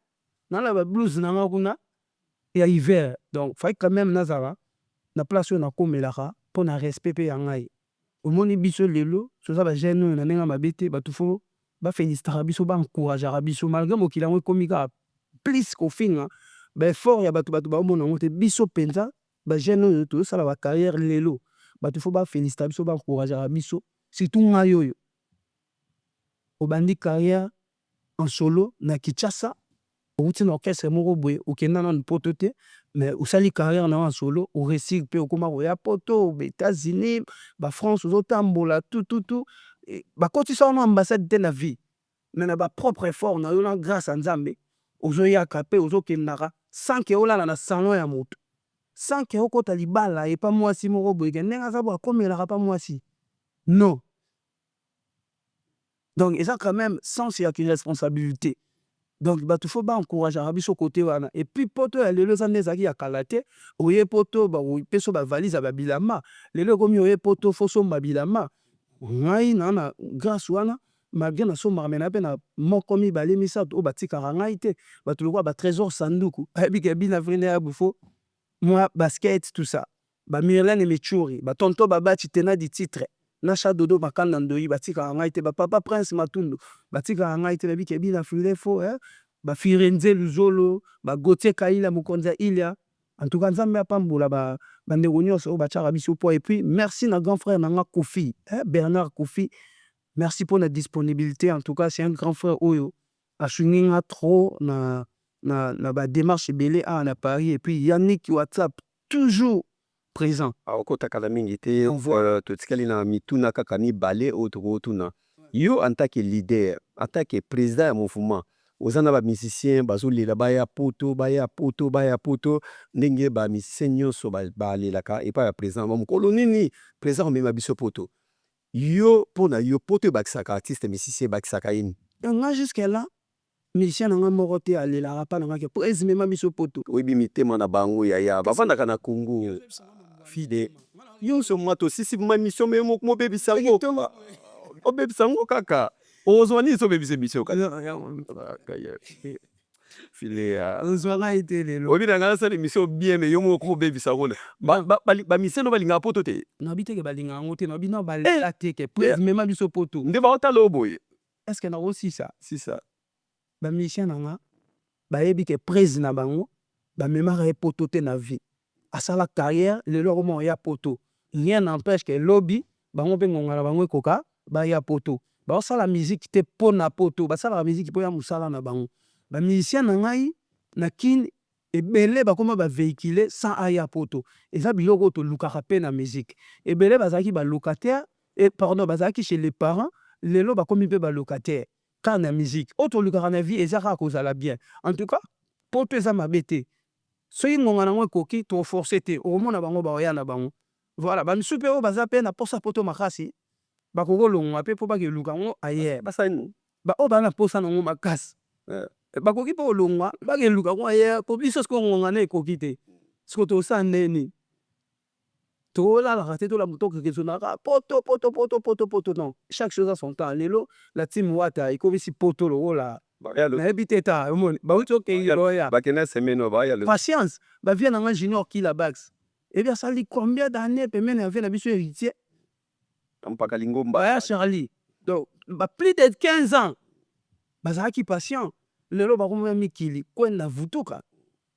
nala bablouse nanga kuna ya hiver donc fai quand même nazala na place oyo nakomelaka mpo na respect mpe ya ngai omoni biso lelo soza bagene oyo na ndenge mabe te bato fo bafélicitaka biso baencourageaka biso malgré mokili yango ekomi kaka plus kofinga baeffort ya bato baomona yango te biso mpenza bagene oyo tozosala bacarrière lelo bato fo bafélicitaka biso baencourageaka biso surtout ngai oyo obandi carrière en solo na Kinshasa outi na orchestre moko boye okenda nanu poto te mais osali carrière na en solo oresir mpe okoma koya poto ba-États-Unis bafrance ozotambola tout bakotisa wana ambassade te na vie mais na bapropre effort na yo na grâce ya nzambe ozoyaka mpe ozokendaka sans ke olala na salon ya moto sans ke okota libala epa mwasi moko boyeke ndenge aza bo akomelaka pa mwasi non donc eza quand même sens ya responsabilité donc bato fo baencourageaka biso kote wana et puis poto ya lelo eza nde ezalaki ya kala te oye poto mpe so bavalise ya babilama lelo ekomi oye poto fo somba bilama ngai na grâce wana malgré nasombaka mena mpe na moko mibale misato oyo batikaka ngai te bato lokola batrésor sanduku ayebika ebina vrine ya bufo mwa basket tout ça bamirlane mechuri batonto babati tena di titre na chadodo makanda ndoyi batikaka ngai te bapapa prince matundu batikaka ngai te babika ebina frile fo bafirenze luzolo bagotie kaila mokonzi ya ilia en tout cas nzambe apambola bandeko nyonso oyo batiaka biso po et puis merci na grand frère nanga Kofi Bernard Kofi merci pour la disponibilité en tout cas c'est un grand frère oyo asungi nga trop na démarche ebele na Paris et puis Yannick WhatsApp toujours présent okotaka mingi te totikali na mituna kaka mibale oyo tokotuna yo en tant que leader en tant que président ya mouvement ozana ba musicien bazolela baya poto ndenge ba musicien nyonso balelaka epai ya président mokolo nini président omema biso poto yo mpona yo poto ebakisaka artiste musicien ebakisaka ini nga jusque là musicien nanga moko te alelaka mpa nanga ke président mema biso poto oyebi mitema na bango yaya bavandaka na Congo fide nyonso mwa tosisi ma mission mobebisa ngo obebisa ngo kaka ozwa nini so obebisa biso filea ozwaka ete lelo oyebi na nga nasala émission bien me yo moko obebisa ngo bamisien no balingaka poto te nabi teke balingaka yango te nabi no balela teke président mema biso poto nde baotala oyo boye est ce que nakosisa sisa bamisien nanga bayebi ke président na bango bamemaka ye poto te na vie asala carrière lelo akoma oya poto rien n'empêche ke lobi bango mpe ngonga na bango ekoka baya poto baosala musique te mpo na poto basalaka musique mpo ya mosala na bango bamusicien na ngai na kini ebele bakoma bavéhicule sans aya poto eza biloko oyo tolukaka mpe na musique ebele bazalaki balocataire pardon bazalaki chez les parents lelo bakomi mpe balocataire kaka na musique oyo tolukaka na vie eza kaka kozala bien en tout cas poto eza mabe te soki ngonga nango ekoki toforce te okomona bango baoya na bango voilà bamisu mpe oyo baza mpe na posa poto makasi bakokolongwa mpe mpo bakeluka yango ayer basani oyo baa na posa nango makasi bakoki mpe kolongwa bakeluka yango ayer po biso sikoyo ngonga na ekoki te siko tosala ndeni tolalaka te tokekesonaka poto non chaque chose a son temps lelo la team wata ekomisi poto lokola nayebi te ta omoni bauti okeioya bakenda semaine baya patience bavie nanga junior kila bax ebi asali combien d'années pemene avie na biso héritier mpaka lingomba baya Charlie donc plus de 15 ans bazalaki patient lelo bakomona mikili kwenda vutuka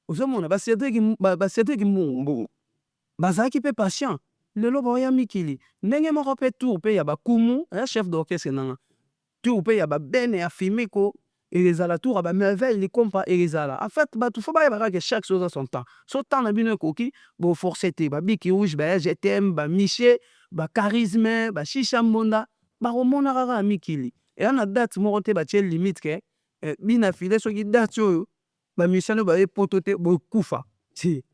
ozomona basedriki mbungu bazalaki mpe patient lelo baoya mikili ndenge moko mpe tour mpe ya bakumu ya chef d'orchestre nanga tour mpe ya babene ya fimiko ezala tour ya bamerveille likompa ezala en fait bato fo bayebaka ke chaque chose a son temps so temps na bino ekoki boforce te babiki rouge baya jetem bamiche bacharisme bashisha mbonda bakomona kaka ya mikili eya na date moko te batie limite ke bina file soki date oyo bamisien oyo baye poto te bokufa ti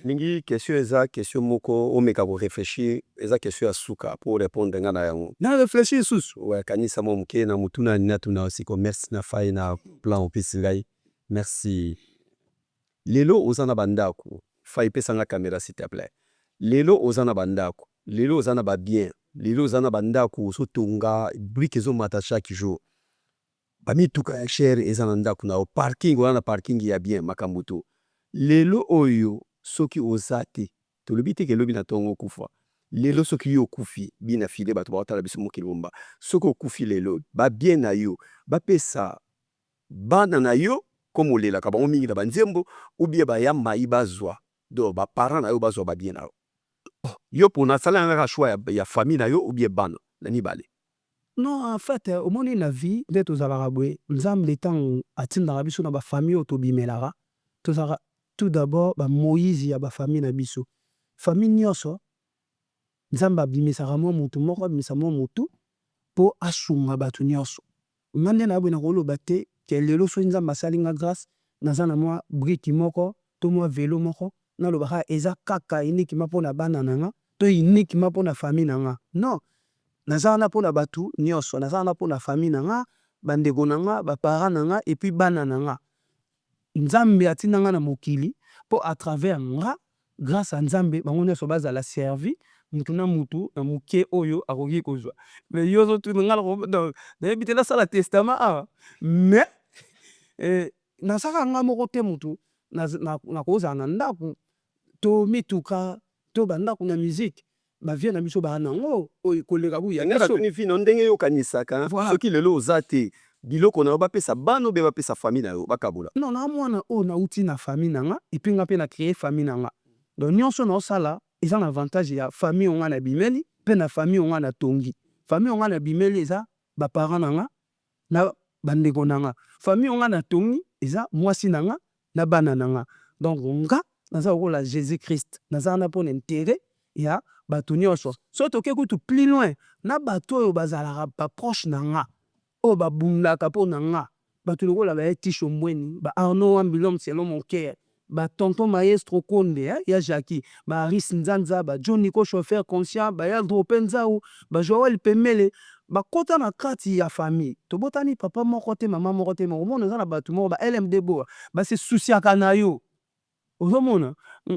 lingi question eza question moko omeka korefléchir eza question ya suka pour répondre nga na yango na réfléchir susu kanisa mo moke na mutuna nini natuna osiko merci na fai na plan opesi ngai merci lelo oza na bandako fai pesanga caméra s'il te plaît lelo oza na bandako lelo oza na babien lelo oza na bandako ozotonga brique ezomata chaque jour bamituka ya chere eza na ndako na parking oza na parking ya bien makambo to lelo oyo soki oza te tolobi te ke elobi na ntongo okufa lelo soki yo okufi bina file bato baotala biso mokili bomba soki okufi lelo babien na yo bapesa bana na yo komo olelaka bango mingi na banzembo ubie baya mai bazwa do baparent na yo bazwa babien na yo yo mpona asala kaka choix ya famille na yo ubie bana na mibale non en fait omoni na vie nde tozalaka boye nzambe ntango atindaka biso na bafamille oyo tobimelaka tozalaka tout d'abord bamoïse ya bafamille na biso famille nyonso nzambe abimisaka mwa mutu moko abimisa mwa mutu mpo asunga bato nyonso nga nde na boye na koloba te ke lelo soki nzambe asali nga grâce naza na mwa briki moko to mwa velo moko nalobaka eza kaka inikima mpo na bana na nga to inikima mpo na famille na nga non naza wana mpo na bato nyonso naza wana mpo na famille na nga bandeko na nga baparent na nga epuis bana na nga nzambe atinda nga na mokili mpo à travers nga grâce à nzambe bango nyonso bazala servi mutu na mutu na moke oyo akoki kozwa mais yo ozotuna nga nayebi te nasala testament awa mais nazaka nga moko te mutu nakozala na ndako to mituka to bandako na musique bavie na biso baa nango oyo koleka kuyangavino ndenge yokanisaka soki lelo oza te biloko na yo bapesa bano be bapesa famille na yo bakabola non na mwana oyo nauti na famille na nga epuis nga mpe na créer famille na nga donc nyonso naosala eza na avantage ya famille onga na bimeli mpe na famille onga na tongi famille onga na bimeli eza baparent na nga na bandeko na nga famille onga na tongi eza mwasi na nga na bana na nga donc nga naza kokola jésus christ naza wana mpo na intere ya bato nyonso so toke kutu plus loin na bato oyo bazalaka baproche na nga oyo babundaka mpo na nga bato lokola ba Tisho Mbweni, ba Arnaud Ambilom selon mon cœur, ba tonton Maestro Konde ya Jackie, ba Aris Nzanza, ba John Nico chauffeur conscient, ba ya Dropenza ou ba Joël Pemele, ba kota na kati ya famille. Tobotani papa moko te mama moko te, moko mona na bato moko ba LMD bo, ba se souciaka na yo. Ozomona,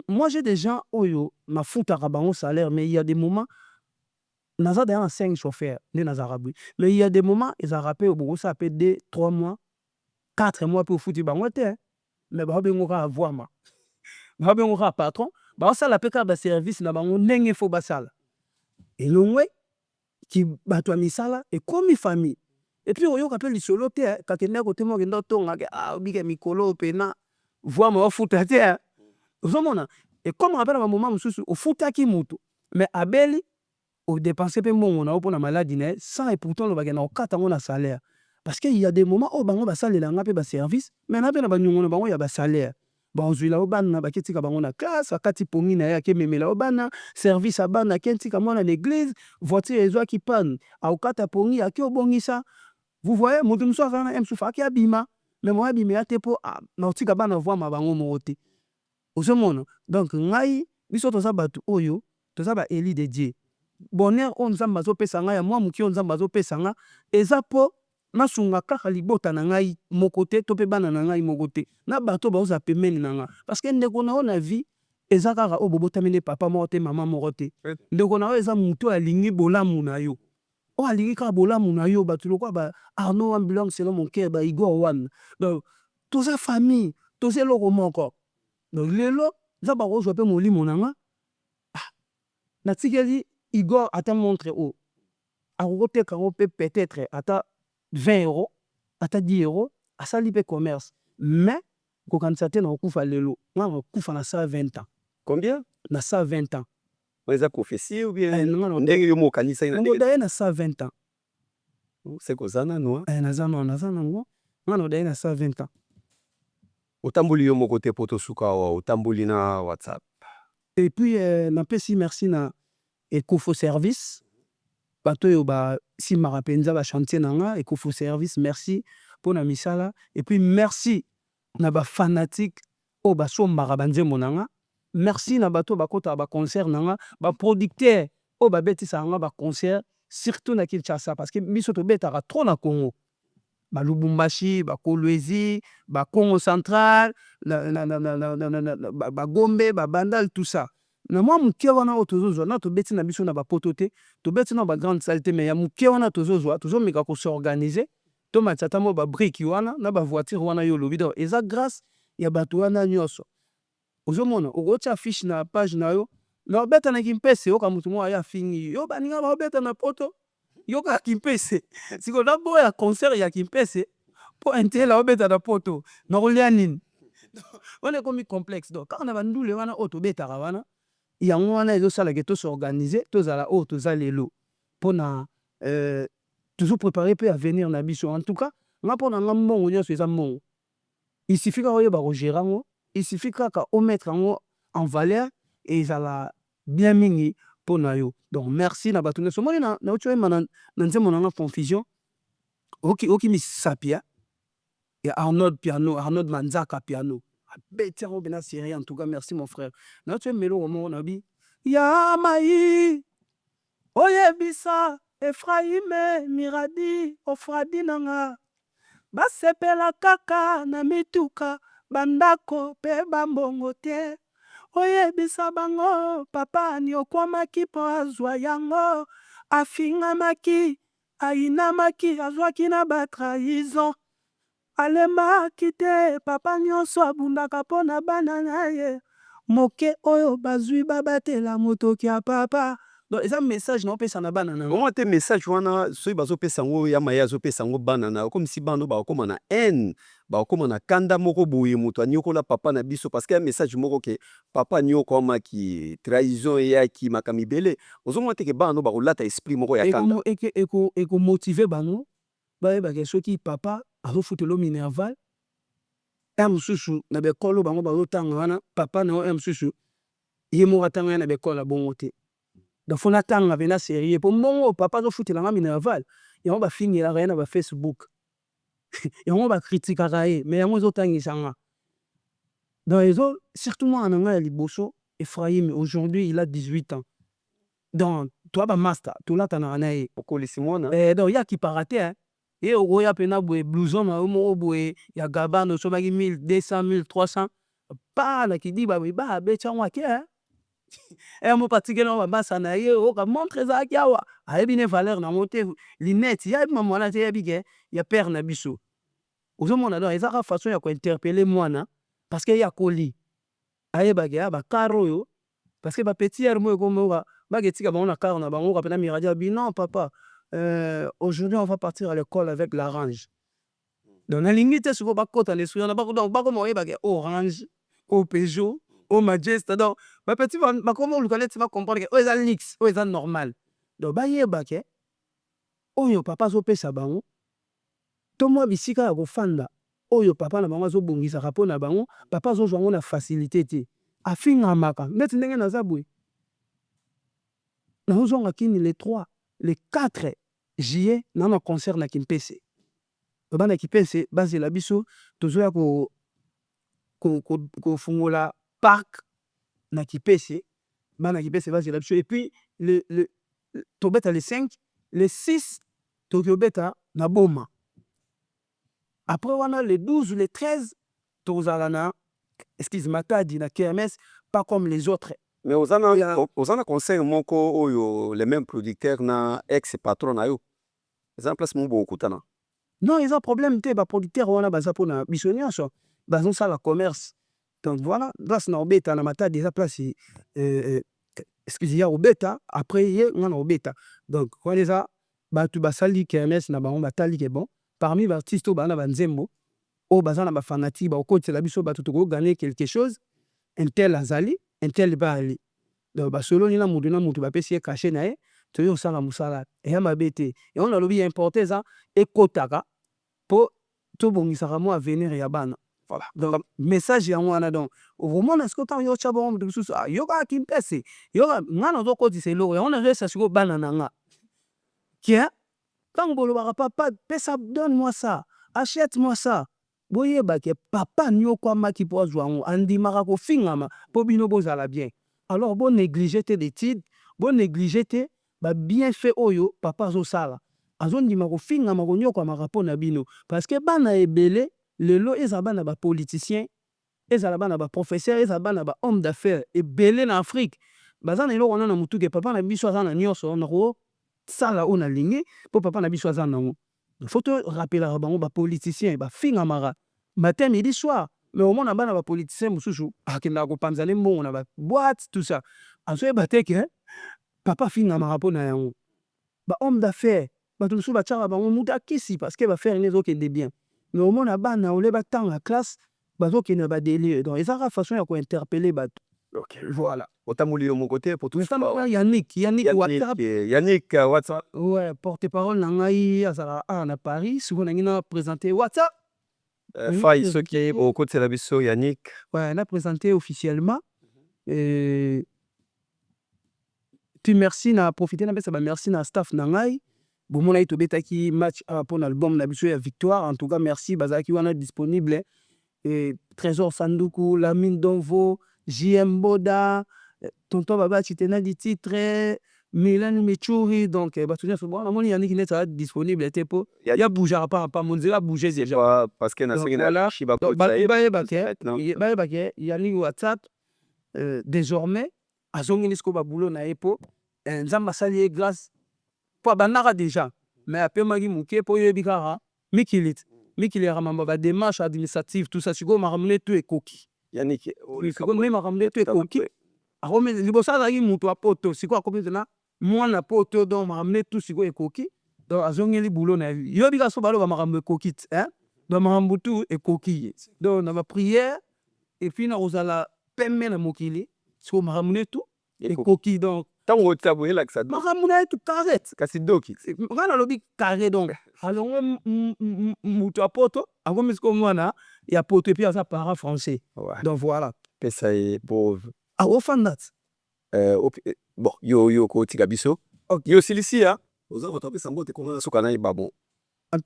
moi j'ai des gens oyo na futaka bango salaire, mais il y a des moments naza d'ailleurs 5 chauffeurs ne nazarabui, mais il y a des moments ils a rappelé au ça peut 2 3 mois 4 mois pour foutre bango te, mais ba bengo ka avoir ma ba bengo ka patron ba sala pe ka ba service na bango ndenge fo basala et longwe qui bato misala et comme famille et puis oyo ka pe lisolo te ka kende ko temo kende tonga bike mikolo pena voir ma futa te. Ozomona, et comme on rappelle à un moment mususu au futaki mutu, mais abeli au dépenser pe mon on a pour la maladie sans et pourtant le bagage na okata ngona salaire parce qu'il y a des moments où bango ba salela nga pe ba service mais na pe na ba nyongo bango ya ba salaire ba ozwila obana ba ketika bango na classe akati pongi na ya ke memela obana service abana kentika mona na l'église voiture ezwa ki panne a okata pongi ya ke obongisa. Vous voyez mutu muso afana emsufa ki abima mais moi abima te po na otika bana voir ma bango mote. Ozomona, donc ngai biso toza batu oyo toza ba eli de Dieu. Bonheur on nzamba zo pesa ngai ya mwa muki on nzamba zo pesa nga eza po nasunga kaka libota na ngai mokote to pe bana na ngai mokote na bato ba oza pemeni na nga parce que ndeko na ona vie eza kaka o bobota mine papa moko te mama moko te ndeko na eza muto alingi bolamu na yo o alingi kaka bolamu na yo bato lokwa ba Arnaud Ambilom selon mon cœur ba Igor Wan donc toza famille toza loko moko. Donc lelo za ba kozwa pe molimo nanga na tikeli Igor ata montre o akote kango pe peut-être ata 20 €, ata 10 €, asali pe commerce mais ko kanisa te na okufa lelo nga okufa na 120 ans. Combien? Na 120 ans. Eza prophétie ou bien ndenge yo mo kanisa ina ndenge daye na 120 ans. C'est kozana no nazana ngo nga daye na 120 ans. Otamboli yo moko te poto suka wa otamboli na WhatsApp. Et puis na pesi merci na Ecofo Service bato yo ba si marapenza ba chantier nanga Ecofo Service merci pour na misala et puis merci na ba fanatique o ba sombara banze monanga merci na bato bakota ba concert nanga ba producteur o ba betisa nga ba concert surtout na Kinshasa parce que biso to betaka trop na Congo. Ba Lubumbashi, ba Kolwezi, ba Congo Central, ba Gombe, ba Bandal, tout ça. Na moi muke wana otozo na to beti na biso na ba potote, to beti na ba grande saleté mais ya muke wana tozo meka ko s'organiser, to matata mo ba brique wana na ba voiture wana yo lobi do eza grâce ya bato wana nyoso. Ozomona okotia affiche na page na yo, na beta na kimpese yo ka mutu mo ya fingi yo baninga ba beta na poto. Yoka Kimpese siko na boya concert ya Kimpese po intela obeta na poto na kolia nini on est comme complexe donc quand on a bandule wana auto betaka wana yango wana ezo sala ke to s'organiser to zala o to za lelo pona toujours préparer peut à venir na biso en tout cas nga pona nga mbongo nyoso eza mbongo il suffit ka oyeba ko gérer ngo il suffit ka o mettre ngo en valeur et ezala bien mingi pona yo. Donc merci na bato nso moni na ocho ema na nzemo na confusion oki mi sapia et Arnold piano Arnold Manzaka piano beti en bena série en tout cas merci mon frère na ocho melo mo na bi ya mai oyebisa Efraime Miradi Ofradi nanga basepela kaka na mituka bandako pe bambongo te oyebisa bango papa ni okwamaki po azwa yango afingamaki ayinamaki azwaki na batrahison alemaki te papa nyonso abundaka mpo na bana na ye moke oyo bazwi babatela motoki ya papa. Donc eza message na opesa na bana na comment te message wana soki bazopesa ngo ya maya azopesa ngo bana na comme si bano bakoma na haine bakoma na kanda moko boye moto anyokola papa na biso parce que un message moko ke papa nyokoma ki trahison ya ki makamibele ozomona te ke bano bakolata esprit moko ya kanda eko motiver bano ba ke soki papa azofutelo minerval mususu na bekolo bango bazotanga wana papa na mususu ye moko atanga na bekola bongo te. Donc faut attendre avec sérieux pour mon papa zo foutre la minerval et on va finir la rien na Facebook yango bakritikaka ye mais yango ezotangisanga donc surtout mwana na ngai ya liboso Ephraim aujourd'hui il a 18 ans donc toi bamaster tolatanaka na ye okolisi mwana donc yakipaka te ye okoya mpena boye blouson na yo moko boye ya gabano osobaki 1200 1300 pa na kidiba boye babetiango ake mo patikeli ngo bamasa na ye oka montre ezalaki awa ayebi ne valeur nango te linete yayebi mamwana te yebi ke ya père na biso ozomona donc ezaka façon ya kointerpele mwana parce que ye akoli ayebaki bakare oyo parce que bapetiere mo ekomoka baketika bango na kare na bango kapena miradi abi non papa aujourd'hui on va partir à l'école avec l'orange donc nalingi te sikoyo bakota na esprit wana donc bakoma oyebaki orange o Peugeot o Majesta donc bapeti bakoma oluka neti bacomprendre ke oyo eza lix oyo eza normal donc bayeba ke oyo papa azopesa bango to mwa bisika ya kofanda oyo papa na bango azobongisaka mpo na bango papa azozwa yango na facilité te afingamaka neti ndenge naza boye nazozwanga kini le 3 le 4 juillet na concert na Kimpese bana Kimpese bazela biso tozoya kofungola parc na Kimpese bana Kimpese bazela biso et puis tobeta le 5 le 6 tokobeta na Boma après wana le 12 le 13 tozala na excuse Matadi na KMS pas comme les autres mais ozana concert moko oyo le même producteur na ex patron na yo eza place mo bokutana non ils ont problème te baproducteur wana baza mpona biso nyonso bazosala commerce donc voilà place na obeta na Matadi eza place excuse ya obeta après ye nga na obeta donc wana eza bato basali KMS na bango batali ke bon parmi baartiste oyo bana banzembo oyo baza na bafanatique bakokotisela biso bato tokogane quelque chose intel azali intel baali donc basololi na mutu bapesi ye kashe na ye toyo osala mosala eya mabe te yango nalobi ya importe eza ekotaka mpo tobongisaka mwa avenir ya bana voilà donc message yango wana donc omona siko ntango yo otya bongo moto mosusu yokaka Kimpese yoka nga nazokotisa eloko yango nazoyesa sikoyo bana na nga kia ntango bolobaka papa pesa donne moi ça achète moi ça boyeba ke papa nyokwamaki mpo azwa yango andimaka kofingama mpo bino bozala bien alors bonéglige te d'étude bonéglige te babienfait oyo papa azosala azondima kofingama konyokwamaka mpo na bino parce que bana ebele lelo ezala bana bapoliticien ezala bana baprofesseur ezala bana bahomme d'affaires ebele na Afrique baza na eloko wana na motu ke papa na biso aza na nyonso nakosala oyo nalingi mpo papa na biso aza nango faut te rappelaka bango bapoliticien bafingamaka matin midi soir mais omona bana bapoliticien mosusu akendaka kopanzana mbongo na baboite tout ça azoyeba te ke papa afingamaka mpo na yango bahomme d'affaires bato mosusu batiaka bango mutu akisi parce que bafere ne ezokende bien mais omona bana ole batanga classe bazokende na badélire donc ezaka façon ya kointerpele bato ok voilà otamboli yo moko te pour tout ça Yannick WhatsApp ouais porte-parole na ngai azala na Paris souvent nangi na présenter WhatsApp fai soki okotisela biso Yannick ouais na présenté officiellement tu merci na profiter na pesa ba merci na staff na ngai bomona tobetaki match pour l'album na biso ya victoire en tout cas merci bazaki wana disponible et Trésor Sanduku Lamine Donvo JM Boda tonton baba chitena di titre Milan Michouri donc batunya so bon amoni Yannick net disponible te po ya bouger pas monzela bouger déjà parce que na voilà shiba ba Yannick WhatsApp désormais azongi nisko ba boulot na epo nzamba sali grâce po banaka déjà mais apemaki muke po yebikara mikilit ramamba ba démarche administrative tout ça siko maramne tout ekoki Yannick siko même maramne tout ekoki arome libosa azalaki mutu apoto siko akomi tena mwana poto donc maramne tout siko ekoki donc azongeli boulot na yobika so baloba marambo ekoki donc marambo tout ekoki donc na ba prière et puis na ozala pemme na mokili siko maramne tout ekoki donc tango taboyela que ça maramne tout carré kasi doki ngana lobi carré donc alors mutu apoto akomi siko mwana ya poto et puis aza parent français donc voilà pesa e pauvre au fandat bon yo kotika biso yo silisia oza kotapesa mbote konga suka na ibabo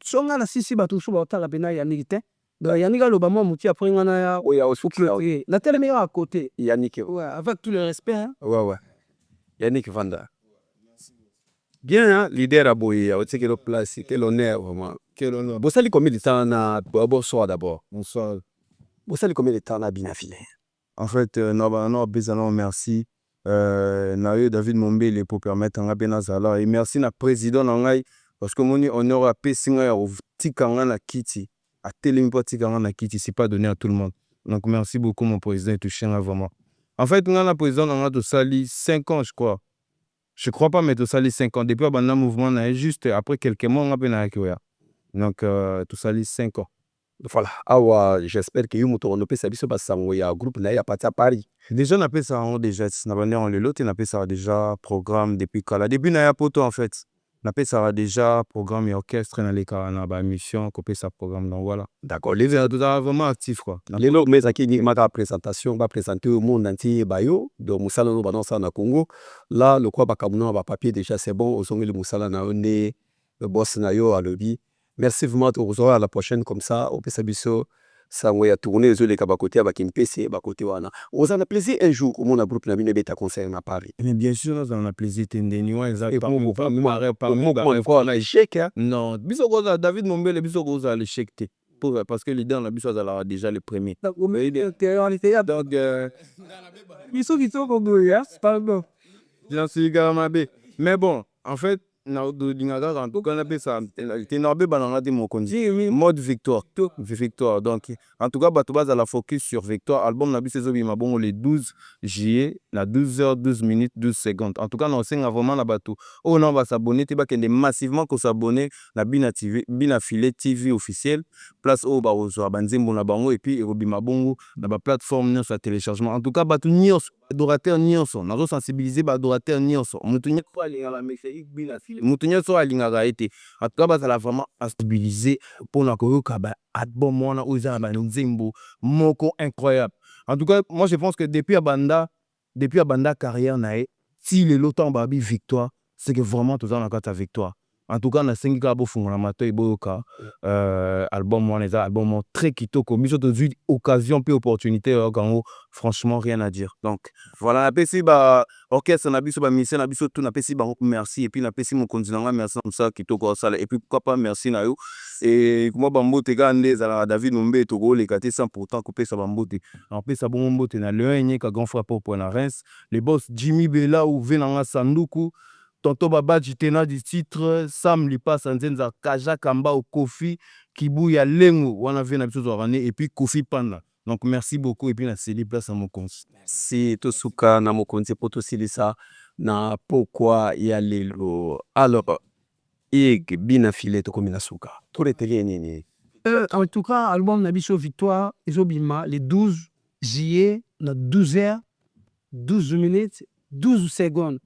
songa na sisi bato so baotala pena Yannick te donc Yannick aloba moi muti après ngana ya oya osuki na telemi à côté Yannick ouais avec tout le respect hein ouais Yannick Vanda bien hein leader à boya o teke lo place quel honneur vraiment quel honneur bosali combien de temps na bonsoir d'abord bonsoir bosali combien de temps na Bina Filé en fait non bezano merci na yo David Mombele pour permettre nga bena zala et merci na président na ngai parce que moni honneur a pesinga ya tikanga na kiti a telemi po tikanga na kiti c'est pas donné à tout le monde donc merci beaucoup mon président touché vraiment en fait nga na président na nga to sali 5 ans je crois pas mais to sali 5 ans depuis abanda mouvement na juste après quelques mois nga pena ya donc to sali 5 ans. Voilà, awa j'espère que yumo to pesa biso basango ya groupe na ya parti à Paris. Déjà na pesa on déjà na bande on le lot na pesa déjà programme depuis kala début na ya poto en fait. Na pesa déjà programme et orchestre na les na ba mission ko pesa programme donc voilà. D'accord, les gens vraiment actif quoi. Les lots mais aki ni maka présentation ba présenter au monde entier bayo do musala no banonsa na Congo. Là le quoi ba kamuno ba papier déjà c'est bon au songi le musala na onde le boss na yo à lobby. Merci vraiment à la prochaine comme ça au Pesabiso ça va tourner les autres côté à Bakimpese côté wana on a plaisir un jour comme on a groupe na bino beta concert à Paris mais bien sûr nous on a plaisir tendeni exactement pas na échec non biso goza David Mombele biso goza l'échec parce que les dans la biso a déjà le premier donc biso pardon j'en suis garamabe mais bon en fait na dingaga en tout cas na pesa tenorbe bananga de mokonzi mode victoire donc en tout cas bato base à la focus sur victoire album na biso ezobima bongo le 12 juillet na 12h 12 minutes 12 secondes en tout cas on senga vraiment na bato on va s'abonner te bakende massivement ko s'abonner na Bina TV Bina Filé TV officiel place au barozo banzembo na bango et puis ezobima bongo na ba plateforme nyonso ya téléchargement en tout cas bato nyonso adorateur nyonso nazo sensibiliser ba adorateur nyonso mutu nyonso alinga la message Bina mutu nyonso alingaka ete en tout cas bazala vraiment stabiliser pour na koyoka ba album wana oza ba nzembo moko incroyable en tout cas moi je pense que depuis abanda carrière nae si le lotant babi victoire c'est que vraiment tout ça na kata victoire en tout cas na sengi ka bo fungola mato eboyoka album wana eza album très kitoko biso to zui occasion pe opportunité kango franchement rien à dire donc voilà na pesi ba orchestre na biso ba musicien na biso tout na pesi ba merci et puis na pesi mon continent merci comme ça kitoko sala et puis pourquoi pas merci na yo et moi bambote ga ndeza la David Mombe to go le katé sans pourtant couper sa bambote en pesa bon mbote na le enye ka grand frère pour na Reims les boss Jimmy Bella ou venanga Sanduku Tonto Baba Jitena du titre Sam Lipa Sanzenza Kaja Kamba au Kofi Kibuya Lengo wana vient habitude ramener et puis Kofi Panda donc merci beaucoup et puis na cédé place à mon compte merci Tosuka na mokonzi poto silisa na pourquoi ya lelo alors et Bina Filé to komina suka to reteli nini en tout cas album na biso victoire ezobima le 12 juillet na 12h 12 minutes 12 secondes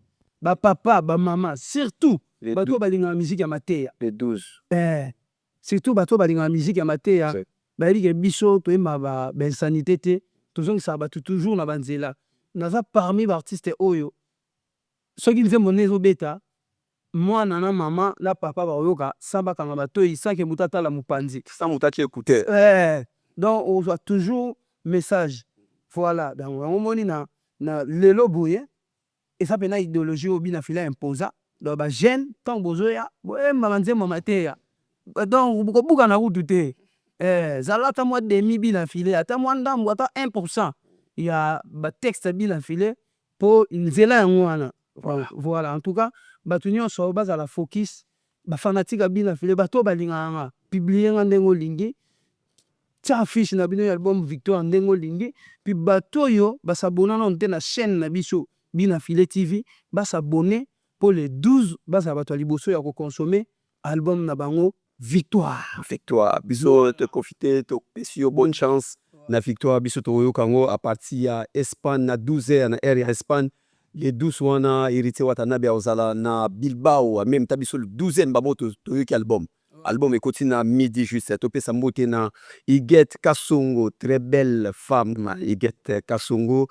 ba papa ba maman surtout bato balinga musique ya mateya le 12 surtout bato balinga musique ya mateya bayike biso toyemba ba insanité te tozongisa bato toujours na banzela naza parmi ba artiste oyo soki nzembo ne ezobeta mwana na mama na papa baoyoka samba kanga bato isake mutata la mupanzi sans mutachi écouter donc on voit toujours message voilà donc on moni na lelo boye et ça pena idéologie au Bina Filé imposa donc ba jeune tant bozoya boyemba banzembo mateya donc buka na route te zalata moi demi Bina Filé ata moi ndambo ata 1% il y a ba texte Bina Filé pour nzela yango wana voilà en tout cas bato nyonso bazala focus ba fanatique ya Bina Filé bato balinganga publier nga ndengo lingi tia affiche na bino album victoire ndengo lingi puis bato yo basabona na nte na chaîne na biso Bina Filé TV basabonner pour les 12 bazala bato liboso ya ko consommer album na bango victoire biso te profiter to pesio bonne chance na victoire biso to yo kango à partir ya Espagne na 12h na area Espagne les 12 wana hérité watanabe ozala na Bilbao même tabiso le 12e bamoto to yo ki album et continue à midi juste to pesa mbote na Iguette Kasongo très belle femme Iguette Kasongo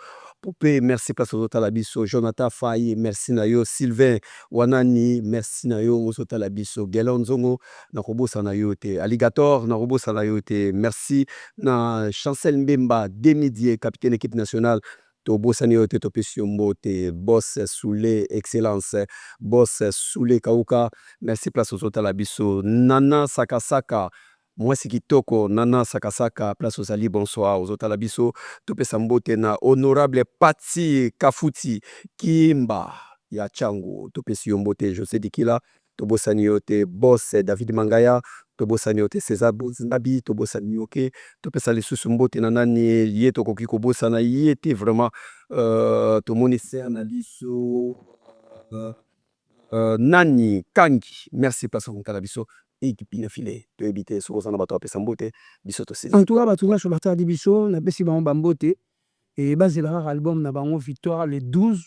Poupée, merci place ozotala biso. Jonathan Faye, merci na yo. Sylvain Wanani, merci na yo ozotala biso. Gelon Nzongo na kobosa na yo te. Alligator na kobosa na yo te. Merci na Chancel Mbemba, Demidier, capitaine équipe nationale. Tobosani yo te topesi yo mbote. Boss Soule, excellence. Boss Soule Kauka, merci place ozotala biso. Nana Sakasaka, mwasi kitoko. Nana Sakasaka, place ozali bonsoir ozotala biso. Topesa mbote na honorable Pati Kafuti Kimba ya Changu, topesi yo mbote. José Dikila, tobosani yo te. Boss David Mangaya, tobosani yo te. César Boznabi, tobosani yo ke. Topesa lisusu mbote na nani ye tokoki kobosana ye te vraiment. Tomoni ser na biso Nani Kangi, merci place ozotala biso. Équipe na filé to éviter ce qu'on a bato apesa mbote biso to sisi. En tout cas bato nga shobatala di biso na pesi bango bambote et bazela album na bango Victoire le 12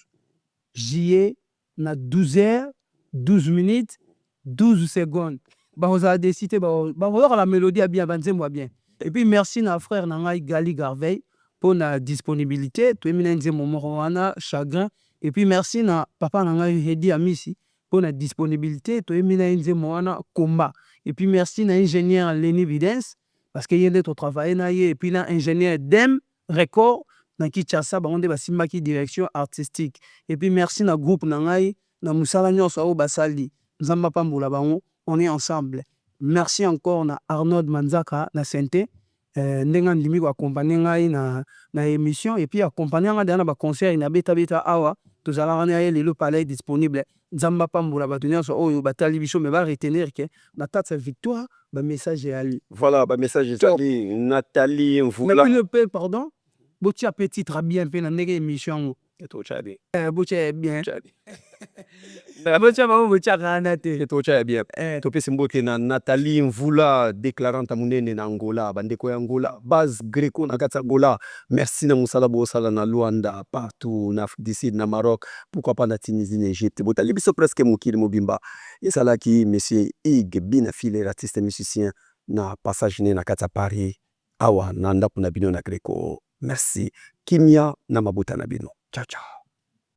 juillet na 12h 12 minutes 12 secondes. Baoza décidé ba la mélodie a bien banzembo bien. Et puis merci na frère na ngai Gali Garveil pour la disponibilité to emina nzembo moko wana chagrin. Et puis merci na papa na ngai Hedi Amisi pour la disponibilité to emina nzembo wana combat. Et puis merci na ingénieur Lenny Videns parce qu'il y a d'autres travail na ye. Et puis na ingénieur Dem Record na Kinshasa ba onde basimaki direction artistique. Et puis merci na groupe na ngai na musala nyonso o basali nzamba pambola bango, on est ensemble. Merci encore na Arnold Manzaka na Santé ndenga ndimi ko accompagner ngai na émission et puis accompagner ngai na ba concert na beta awa tozala wana ye le palais disponible. Nzamba pambola bato nyonso oyo batali biso me ba retenir que na tata Victoire ba message ya ali. Voilà, ba message ya ali Nathalie Mvula. Mais le peu pardon. Botia petit très bien pe na ndenge émission. To chadi. Botia bien. Botia maman botia kana te. To chadi bien. To pesi mbote na Nathalie Mvula déclarante munene na Angola, bandeko ya Angola, base Greco na kata Angola. Merci na musala bo sala na Luanda, partout na Afrique du Sud, na Maroc, pourquoi pas na Tunisie, na Égypte. Botali biso presque mokili mobimba. Esalaki monsieur Ig Binafile, artiste musicien na passage ne na kata Paris. Awa na ndaku na bino na Greco. Merci. Kimia na mabuta na bino. Ciao ciao.